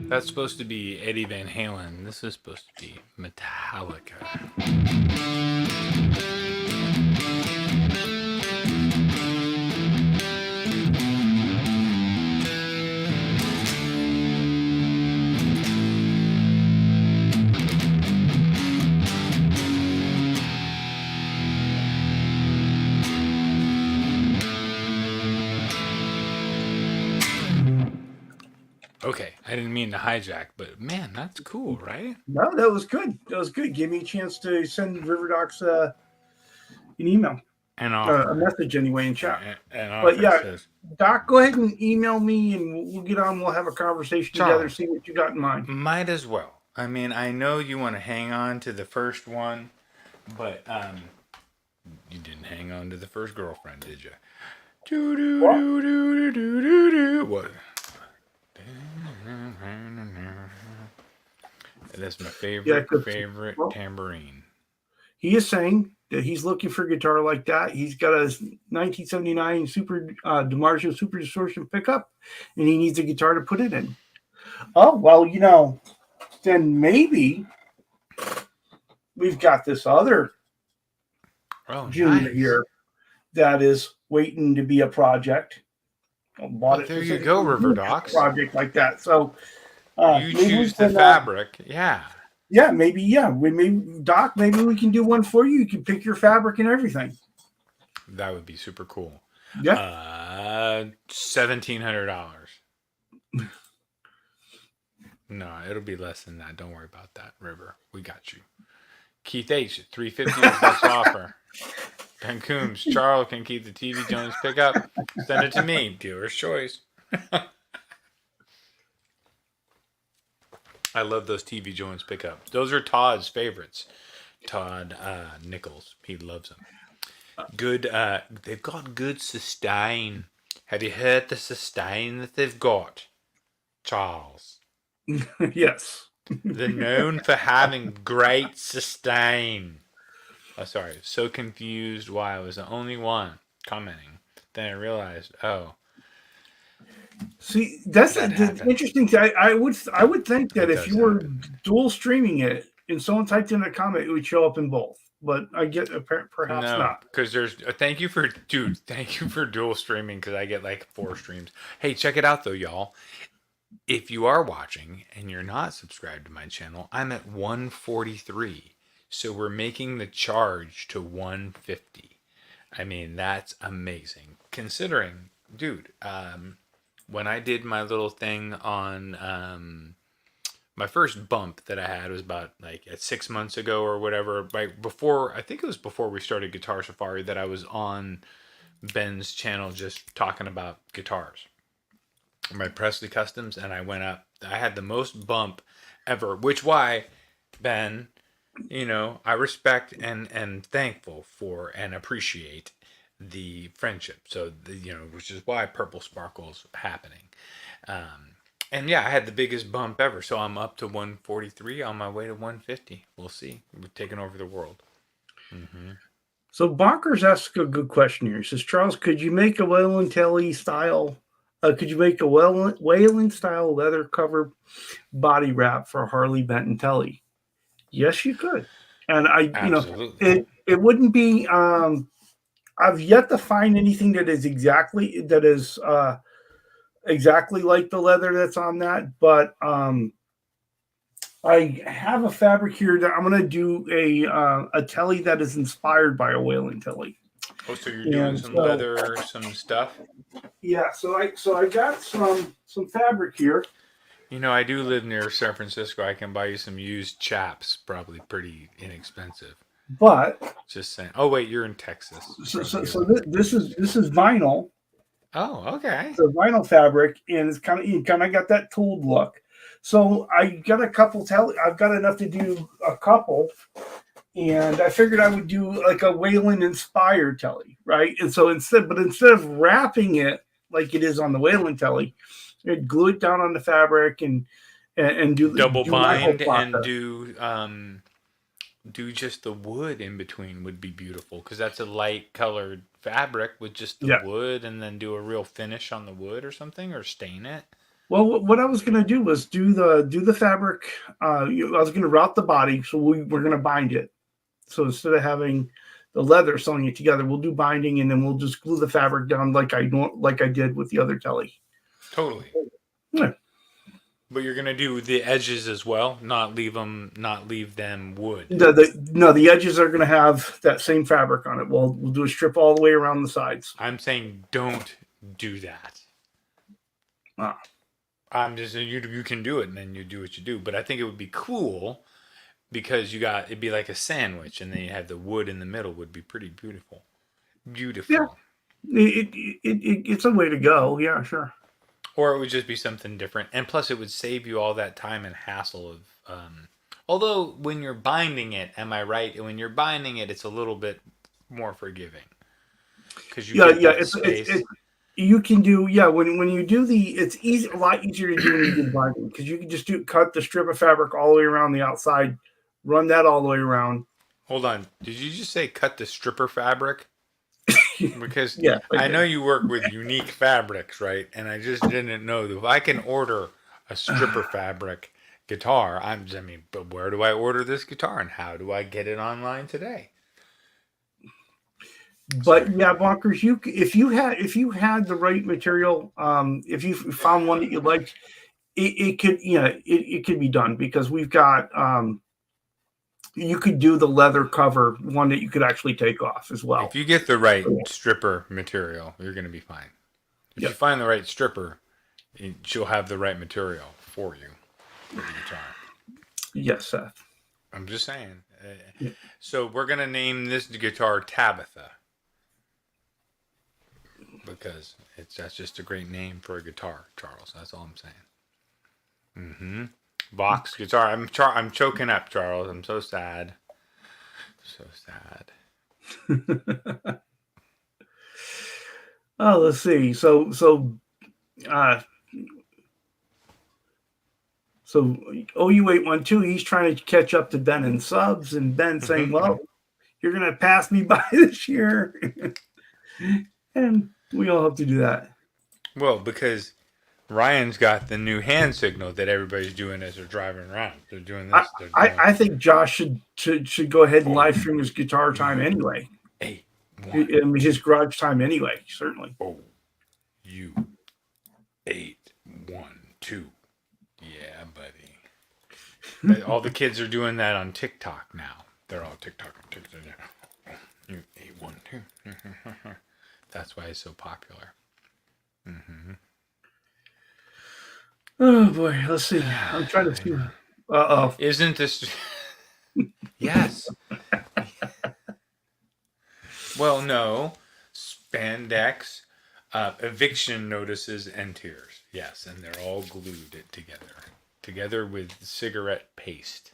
That's supposed to be Eddie Van Halen. This is supposed to be Metallica. Okay, I didn't mean to hijack, but man, that's cool, right? No, that was good. That was good. Give me a chance to send River Docs an email, An a offer. message anyway in chat. An But offer yeah, says, Doc, go ahead and email me, and we'll get on. We'll have a conversation together. Charles. See what you got in mind. might as well. I mean, I know you want to hang on to the first one, but you didn't hang on to the first girlfriend, did you? What? That's my favorite tambourine. He is saying that he's looking for a guitar like that. He's got a 1979 Super DiMarzio Super Distortion pickup, and he needs a guitar to put it in. Oh, well, then maybe we've got this other junior here that is waiting to be a project. There you go, River Docs. Project like that. So you choose the fabric. Yeah. Yeah, maybe. Yeah, Doc. Maybe we can do one for you. You can pick your fabric and everything. That would be super cool. Yeah. $1,700. No, it'll be less than that. Don't worry about that, River. We got you. Keith H. $350 is best offer. Ben Coombs, Charles can keep the TV Jones pickup. Send it to me. Dealer's choice. I love those TV Jones pickups. Those are Todd's favorites. Todd Nichols. He loves them. Good. They've got good sustain. Have you heard the sustain that they've got, Charles? Yes. They're known for having great sustain. Oh, sorry. So confused why I was the only one commenting. Then I realized, See, that's the interesting thing. I would think that if you were dual streaming it and someone typed in a comment, it would show up in both. But I get perhaps not. Because there's thank you for dual streaming, because I get like 4 streams. Hey, check it out though, y'all. If you are watching and you're not subscribed to my channel, I'm at 143. So we're making the charge to 150. I mean, that's amazing. Considering, dude, when I did my little thing on my first bump that I had was about like at 6 months ago or whatever. Right before, I think it was before we started Guitar Safari, that I was on Ben's channel just talking about guitars. My Presley Customs, and I went up. I had the most bump ever, which why, Ben, I respect and thankful for and appreciate the friendship. So, which is why Purple Sparkle's happening. And yeah, I had the biggest bump ever. So I'm up to 143 on my way to 150. We'll see. We're taking over the world. Mm-hmm. So Bonkers asks a good question here. He says, Charles, could you make a Whalen Telly style? Could you make a Whalen style leather cover body wrap for a Harley Benton Telly? Yes, you could. And Absolutely. it wouldn't be. I've yet to find anything that is exactly like the leather that's on that, but I have a fabric here that I'm going to do a telly that is inspired by a whaling telly. Oh, so you're doing And some so leather, some stuff? yeah, so I got some fabric here. You know, I do live near San Francisco. I can buy you some used chaps, probably pretty inexpensive. But Just saying. Oh wait, you're in Texas. You probably get them. this is vinyl. Oh, okay. The vinyl fabric, and it's kind of got that tooled look. So I got a couple. I've got enough to do a couple, and I figured I would do like a Whalen inspired telly, right? And so instead of wrapping it like it is on the Whalen telly, I'd glue it down on the fabric and Double do my whole bind and process. do just the wood in between would be beautiful because that's a light colored fabric with just the Yeah. wood, and then do a real finish on the wood or something, or stain it. Well, what I was going to do was do the fabric. I was going to route the body, so we're going to bind it. So instead of having the leather sewing it together, we'll do binding, and then we'll just glue the fabric down like I did with the other telly. Totally. Yeah. But you're gonna do the edges as well, not leave them wood. The edges are going to have that same fabric on it. We'll do a strip all the way around the sides. I'm saying do that. Ah. I'm just saying you can do it, and then you do what you do. But I think it would be cool because it'd be like a sandwich, and then you have the wood in the middle. Would be pretty beautiful. Yeah, Beautiful. it's a way to go. Yeah, sure. Or it would just be something different, and plus it would save you all that time and hassle of. Although when you're binding it, am I right? When you're binding it, it's a little bit more forgiving because you get Yeah. that space. You can do when you do it's easy, a lot easier to do when you do binding because you can just cut the strip of fabric all the way around the outside, run that all the way around. Hold on, did you just say cut the stripper fabric? Because Yeah, I I know did. you work with unique fabrics, right? And I just didn't know that if I can order a stripper fabric guitar, but where do I order this guitar and how do I get it online today? But Sorry. yeah, Bonkers, if you had the right material, if you found one that you liked, it could it could be done because we've got you could do the leather cover one that you could actually take off as If well. you get the right stripper material, you're going to be fine. If Yeah. you find the right stripper, she'll have the right material for you for the guitar. Yes, Seth. I'm just saying. Yeah. So we're going to name this guitar Tabitha because that's just a great name for a guitar, Charles. That's all I'm saying. Mm-hmm. Vox guitar. I'm choking up, Charles. I'm so sad. So sad. Oh, let's see. Uh, so OU812, he's trying to catch up to Ben and subs, and Ben saying, "Well, you're going to pass me by this year," and we all have to do that. Well, because Ryan's got the new hand signal that everybody's doing as they're driving around. They're doing I, this. They're doing. I think Josh should go ahead and live stream his guitar time anyway. 8, 1. His garage time anyway, certainly. Oh, you 8, 1, 2. Yeah, buddy. All the kids are doing that on TikTok now. They're all TikTok. You 8, 1, 2. That's why it's so popular. Mm-hmm. Oh boy, let's see. I'm trying to see. Uh-oh. Isn't this? Yes. Well, no. Spandex, eviction notices, and tears. Yes, and they're all glued together with cigarette paste.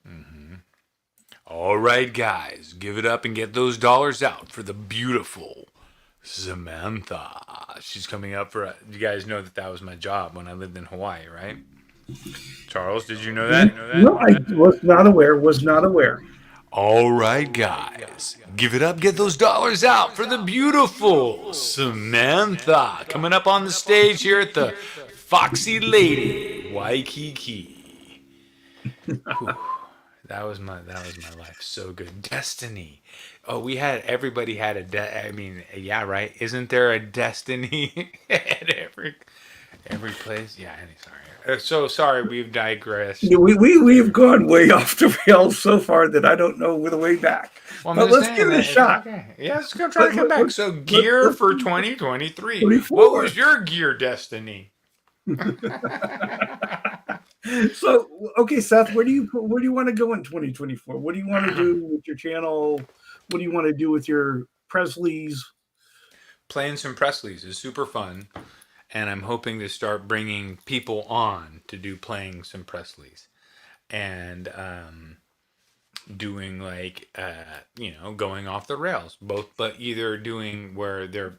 Mm-hmm. All right, guys, give it up and get those dollars out for the beautiful Samantha. She's coming up for. You guys know that was my job when I lived in Hawaii, right? Charles, did you know that? No, I was not aware. Was not aware. All right, guys, give it up. Get those dollars out for the beautiful Samantha coming up on the stage here at the Foxy Lady Waikiki. Whew. That was my life. So good. Destiny. Oh, everybody had I mean, yeah, right. Isn't there a destiny at every place? Yeah. Sorry. So sorry. We've digressed. We've gone way off the rails so far that I don't know the way back. Well, but let's give it a shot. Okay. Yeah, let's go try to come back. So gear for 2023. What was your gear destiny? So, okay, Seth, where do you want to go in 2024? What do you want to do with your channel? What do you want to do with your Presleys? Playing some Presleys is super fun, and I'm hoping to start bringing people on to do playing some Presleys, and doing like going off the rails, but either doing where they're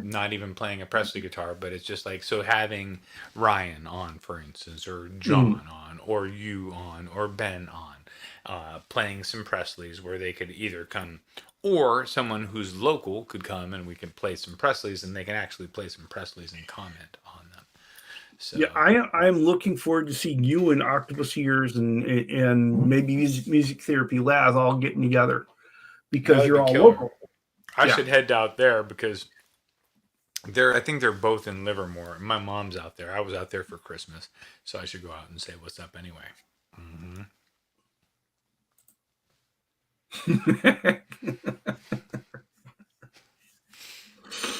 not even playing a Presley guitar, but it's just like, so having Ryan on, for instance, or John on, or you on, or Ben on, playing some Presleys where they could either come, or someone who's local could come and we can play some Presleys, and they can actually play some Presleys and comment on them. So. Yeah, I am looking forward to seeing you and Octopus Ears and maybe music Therapy Laz all getting together, because you're all local. I should head out there because I think they're both in Livermore. My mom's out there. I was out there for Christmas, so I should go out and say what's up anyway.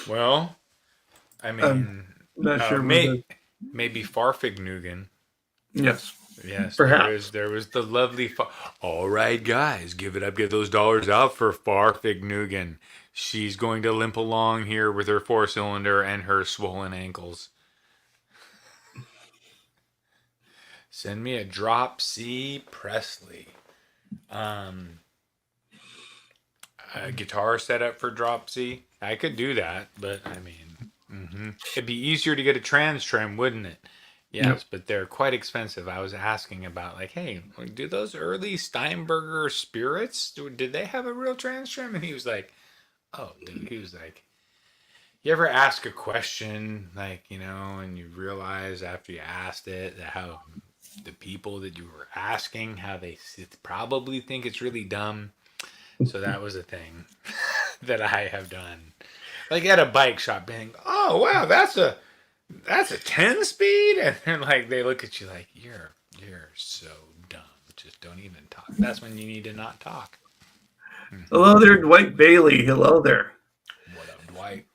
Well, I mean, not sure. Maybe Farfignugan. Yes. Perhaps. There was the lovely. All right, guys, give it up. Get those dollars out for Farfignugan. She's going to limp along here with her 4-cylinder and her swollen ankles. Send me a drop C Presley. A guitar set up for drop C. I could do that, but I mean, it'd be easier to get a trans trim, wouldn't it? Yes, but they're quite expensive. I was asking about, like, hey, do those early Steinberger Spirits, did they have a real trans trim? And he was like, oh, dude, he was like, you ever ask a question, like, and you realize after you asked it that how the people that you were asking, how they probably think it's really dumb. So that was a thing that I have done. Like at a bike shop, being, oh, wow, that's a 10 speed, and they're like, they look at you like, you're so dumb, just don't even talk. That's when you need to not talk. Hello there, Dwight Bailey. Hello there. What up, Dwight?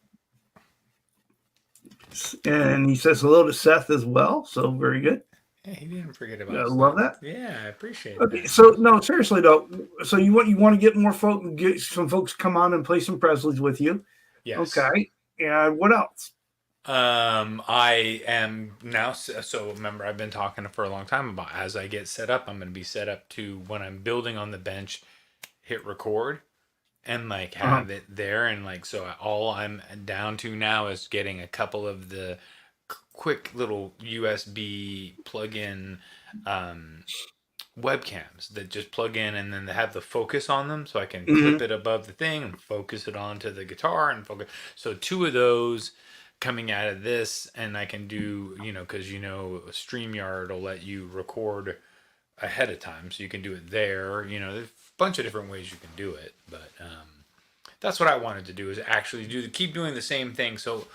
And he says hello to Seth as well, so very good. Yeah, he didn't forget about us. Love that. Yeah, I appreciate that. Okay, so no, seriously though, so you want to get more folks, get some folks come on and play some Presleys with you. Yes. Okay, and what else? I am now, so remember, I've been talking for a long time about, as I get set up, I'm going to be set up to, when I'm building on the bench, hit record and like have it there. And like, so all I'm down to now is getting a couple of the quick little USB plug-in webcams that just plug in, and then they have the focus on them, so I can clip it above the thing and focus it onto the guitar and focus. So 2 of those coming out of this, and I can do, because StreamYard will let you record ahead of time, so you can do it there. There's a bunch of different ways you can do it, but that's what I wanted to do, is actually keep doing the same thing. So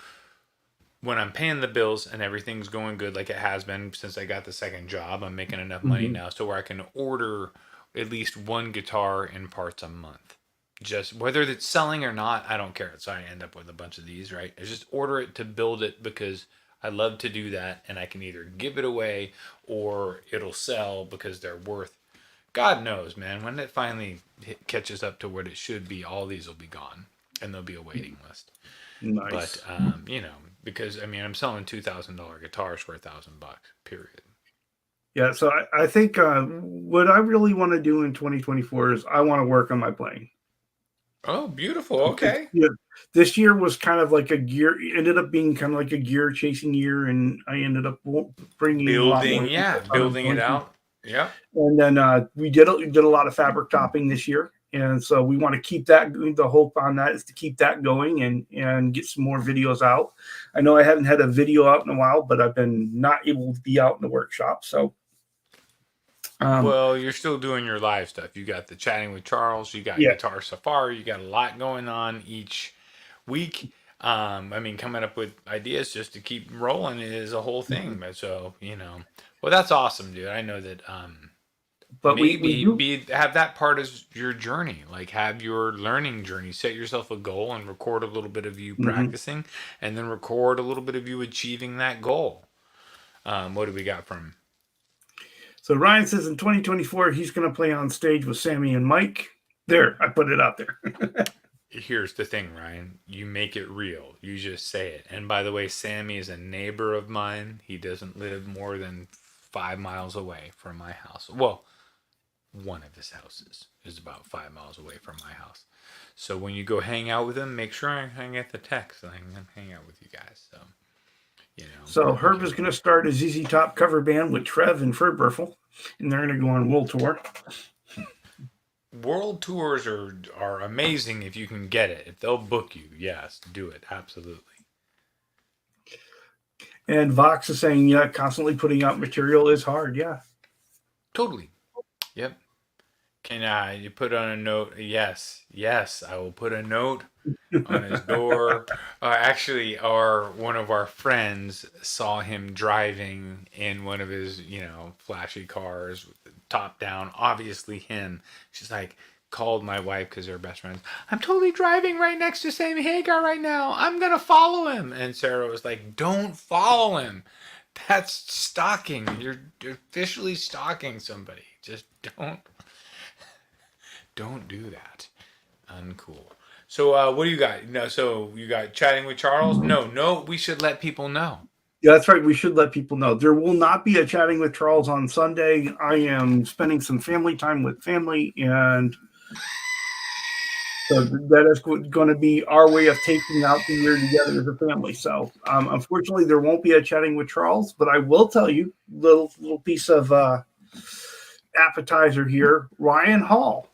when I'm paying the bills and everything's going good, like it has been since I got the second job, I'm making enough money now so where I can order at least 1 guitar in parts a month. Just whether it's selling or not, I don't care. So I end up with a bunch of these, right? I just order it to build it because I love to do that, and I can either give it away or it'll sell because they're worth, God knows, man, when it finally catches up to what it should be, all these will be gone and there'll be a waiting list. Nice. But because I'm selling $2,000 guitars for $1,000, period. Yeah, so I think what I really want to do in 2024 is I want to work on my playing. Oh, beautiful. Okay. Yeah, This year was kind of like a gear. Ended up being kind of like a gear chasing year, and I ended up bringing a lot more Building it out. Yeah. And then we did a lot of fabric topping this year, and so we want to keep that. The hope on that is to keep that going and get some more videos out. I know I haven't had a video out in a while, but I've been not able to be out in the workshop. So, Well, you're still doing your live stuff. You got the chatting with Charles. You got yeah, Guitar Safari. You got a lot going on each week. I mean, coming up with ideas just to keep rolling is a whole thing. But so well, that's awesome, dude. I know that. but we Maybe do. have that part as your journey, like have your learning journey. Set yourself a goal and record a little bit of you Mhm. practicing, and then record a little bit of you achieving that goal. What do we got from? So Ryan says in 2024 he's going to play on stage with Sammy and Mike. There, I put it out there. Here's the thing, Ryan. You make it real. You just say it. And by the way, Sammy is a neighbor of mine. He doesn't live more than 5 miles away from my house. Well, one of his houses is about 5 miles away from my house. So when you go hang out with him, make sure I get the text and I can hang out with you guys. So, So Herb okay. is going to start a ZZ Top cover band with Trev and Furburfel, and they're going to go on world tour. World tours are amazing if you can get it. If they'll book you, yes, do it. Absolutely. And Vox is saying, yeah, constantly putting out material is hard. Yeah. Totally. Yep. Can you put on a note? Yes, yes, I will put a note on his door. Actually, one of our friends saw him driving in one of his, flashy cars, with the top down. Obviously, him. She's like, called my wife because they're best friends. I'm totally driving right next to Sammy Hagar right now. I'm gonna follow him. And Sarah was like, "Don't follow him. That's stalking. You're officially stalking somebody. Just don't do that." Uncool. So, what do you got? No, so you got chatting with Charles? No, we should let people know. Yeah, that's right. We should let people know. There will not be a chatting with Charles on Sunday. I am spending some family time with family, and so that is going to be our way of taking out the year together as a family. So, unfortunately, there won't be a chatting with Charles, but I will tell you little piece of appetizer here. Ryan Hall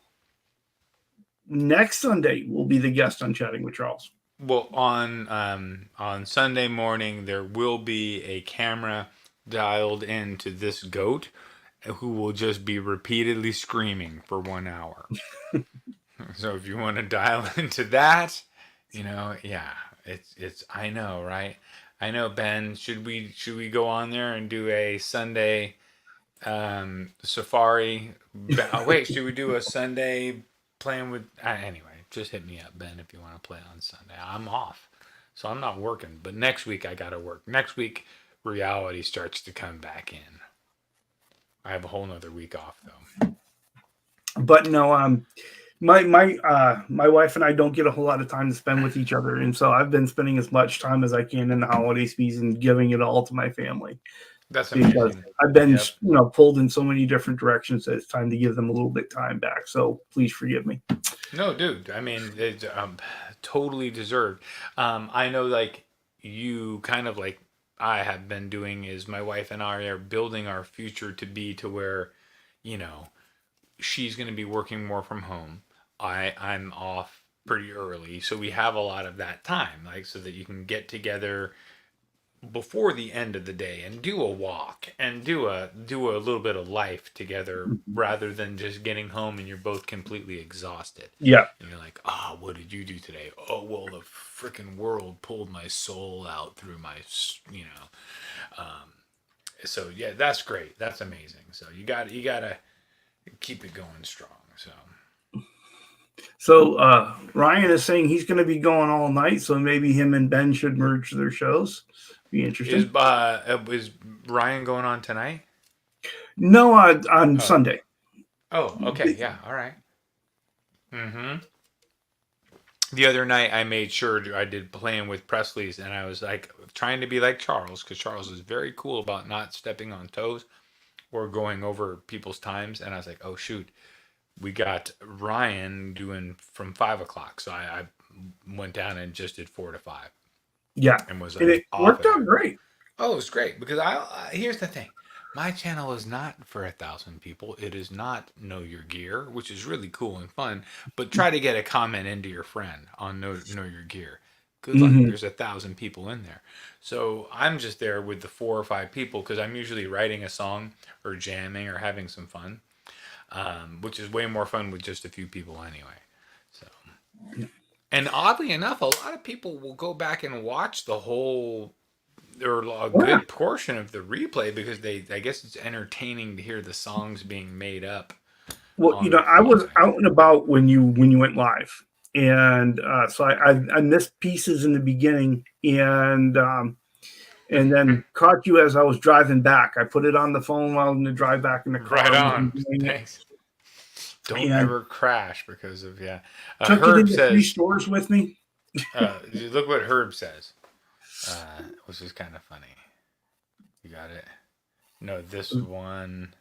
next Sunday will be the guest on Chatting with Charles. Well, on Sunday morning there will be a camera dialed into this goat who will just be repeatedly screaming for 1 hour. So if you want to dial into that, yeah, it's I know, right? I know, Ben. Should we go on there and do a Sunday safari? Oh, wait, should we do a Sunday playing with? Anyway, just hit me up, Ben, if you want to play on Sunday. I'm off, so I'm not working. But next week I gotta work. Next week reality starts to come back in. I have a whole nother week off though. But no, my wife and I don't get a whole lot of time to spend with each other, and so I've been spending as much time as I can in the holiday season, giving it all to my family That's because amazing. I've been Yep. pulled in so many different directions that it's time to give them a little bit time back. So please forgive me. No, dude. I mean, it's totally deserved. I know, like you, kind of like I have been doing, is my wife and I are building our future to be to where, you know, she's going to be working more from home. I'm off pretty early, so we have a lot of that time, like so that you can get together before the end of the day and do a walk and do a little bit of life together rather than just getting home and you're both completely exhausted Yeah, and you're like, oh, what did you do today? Oh, well, the freaking world pulled my soul out through my, you know um, so yeah, that's great, that's amazing. So you gotta keep it going strong. So so Ryan is saying he's going to be going all night, so maybe him and Ben should merge their shows. Be is interesting. is Ryan going on tonight? No, on Oh, Sunday. oh, okay, yeah, all right. Mm-hmm. The other night I made sure I did playing with Presley's, and I was like trying to be like Charles, because Charles is very cool about not stepping on toes or going over people's times. And I was like, oh shoot, we got Ryan doing from 5 o'clock, so I went down and just did 4 to 5. Yeah, And was and it worked out great. Oh, it was great because here's the thing. My channel is not for 1,000 people. It is not Know Your Gear, which is really cool and fun. But try to get a comment into your friend on Know Your Gear. Good luck. There's 1,000 people in there. So I'm just there with the 4 or 5 people because I'm usually writing a song or jamming or having some fun, which is way more fun with just a few people anyway. So, and oddly enough, a lot of people will go back and watch the whole or a good portion of the replay because I guess it's entertaining to hear the songs being made up. Well, I was out and about when you went live, and so I missed pieces in the beginning, and then caught you as I was driving back. I put it on the phone while in the drive back in the car. Right on. Thanks. Don't ever crash because of took Herb it into says 3 stores with me. Look what Herb says. Which is kind of funny. You got it? No, this one.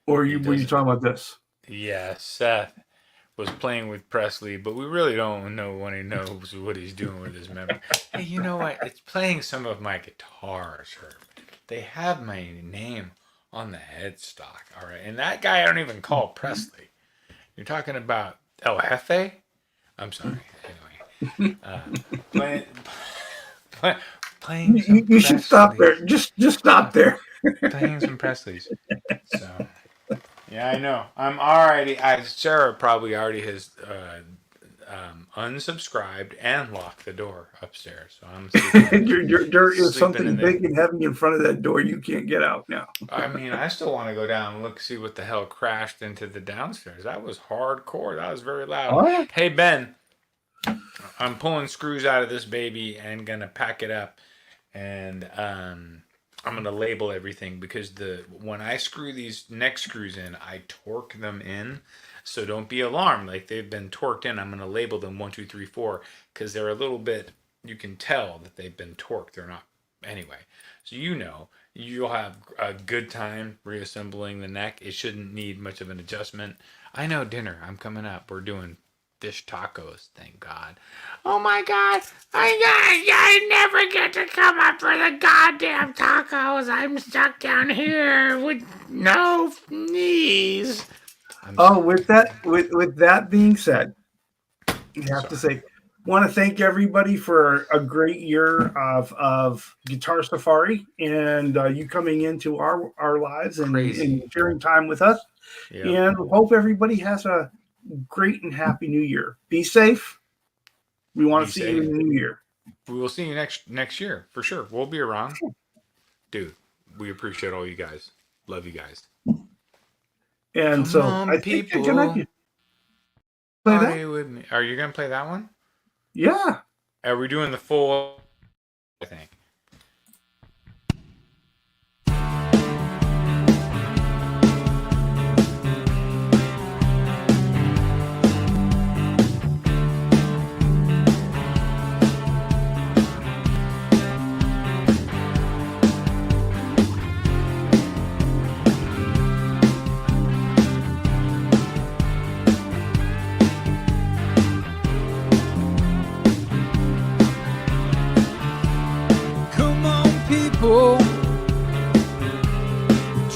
Or were you talking about this? Yeah, Seth was playing with Presley, but we really don't know when he knows what he's doing with his memory. Hey, you know what? It's playing some of my guitars, Herb. They have my name on the headstock, all right? And that guy I don't even call Presley. You're talking about El Jefe? I'm sorry. Anyway. Playing you should stop there. Just stop there. Playing some Presleys. So, yeah, I know. I'm already. Sarah probably already has unsubscribed and locked the door upstairs. So I'm. There is something big and heavy in front of that door. You can't get out now. I mean, I still want to go down and see what the hell crashed into the downstairs. That was hardcore. That was very loud. Oh, yeah. Hey Ben. I'm pulling screws out of this baby and gonna pack it up, and I'm gonna label everything because when I screw these neck screws in, I torque them in. So don't be alarmed. Like they've been torqued in. I'm gonna label them 1, 2, 3, 4 because they're a little bit. You can tell that they've been torqued. They're not anyway. So you'll have a good time reassembling the neck. It shouldn't need much of an adjustment. I know dinner. I'm coming up. We're doing fish tacos, thank God. Oh my God, I never get to come up for the goddamn tacos. I'm stuck down here with no knees. With that being said, I have to say, want to thank everybody for a great year of Guitar Safari and you coming into our lives and sharing time with us. Yep. And hope everybody has a great and happy new year. Be safe. We want to see you in the new year. We will see you next year for sure. We'll be around. Dude, we appreciate all you guys. Love you guys. And Come on, I think people, play that? With me. Are you gonna play that one? Yeah. Are we doing the full? I think.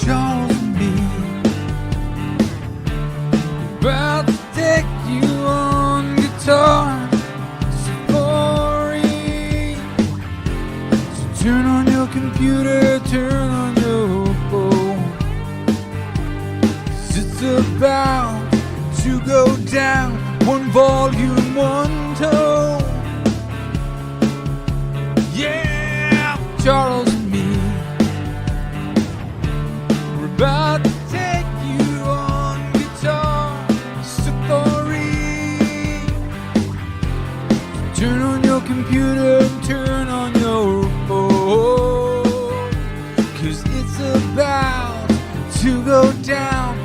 Charles and me, about to take you on guitar safari. So turn on your computer, turn on your phone, 'cause it's about to go down. One volume, one tone. Yeah, Charles and me, we're about to take you on guitar safari. So turn on your computer and turn on your phone, 'cause it's about to go down.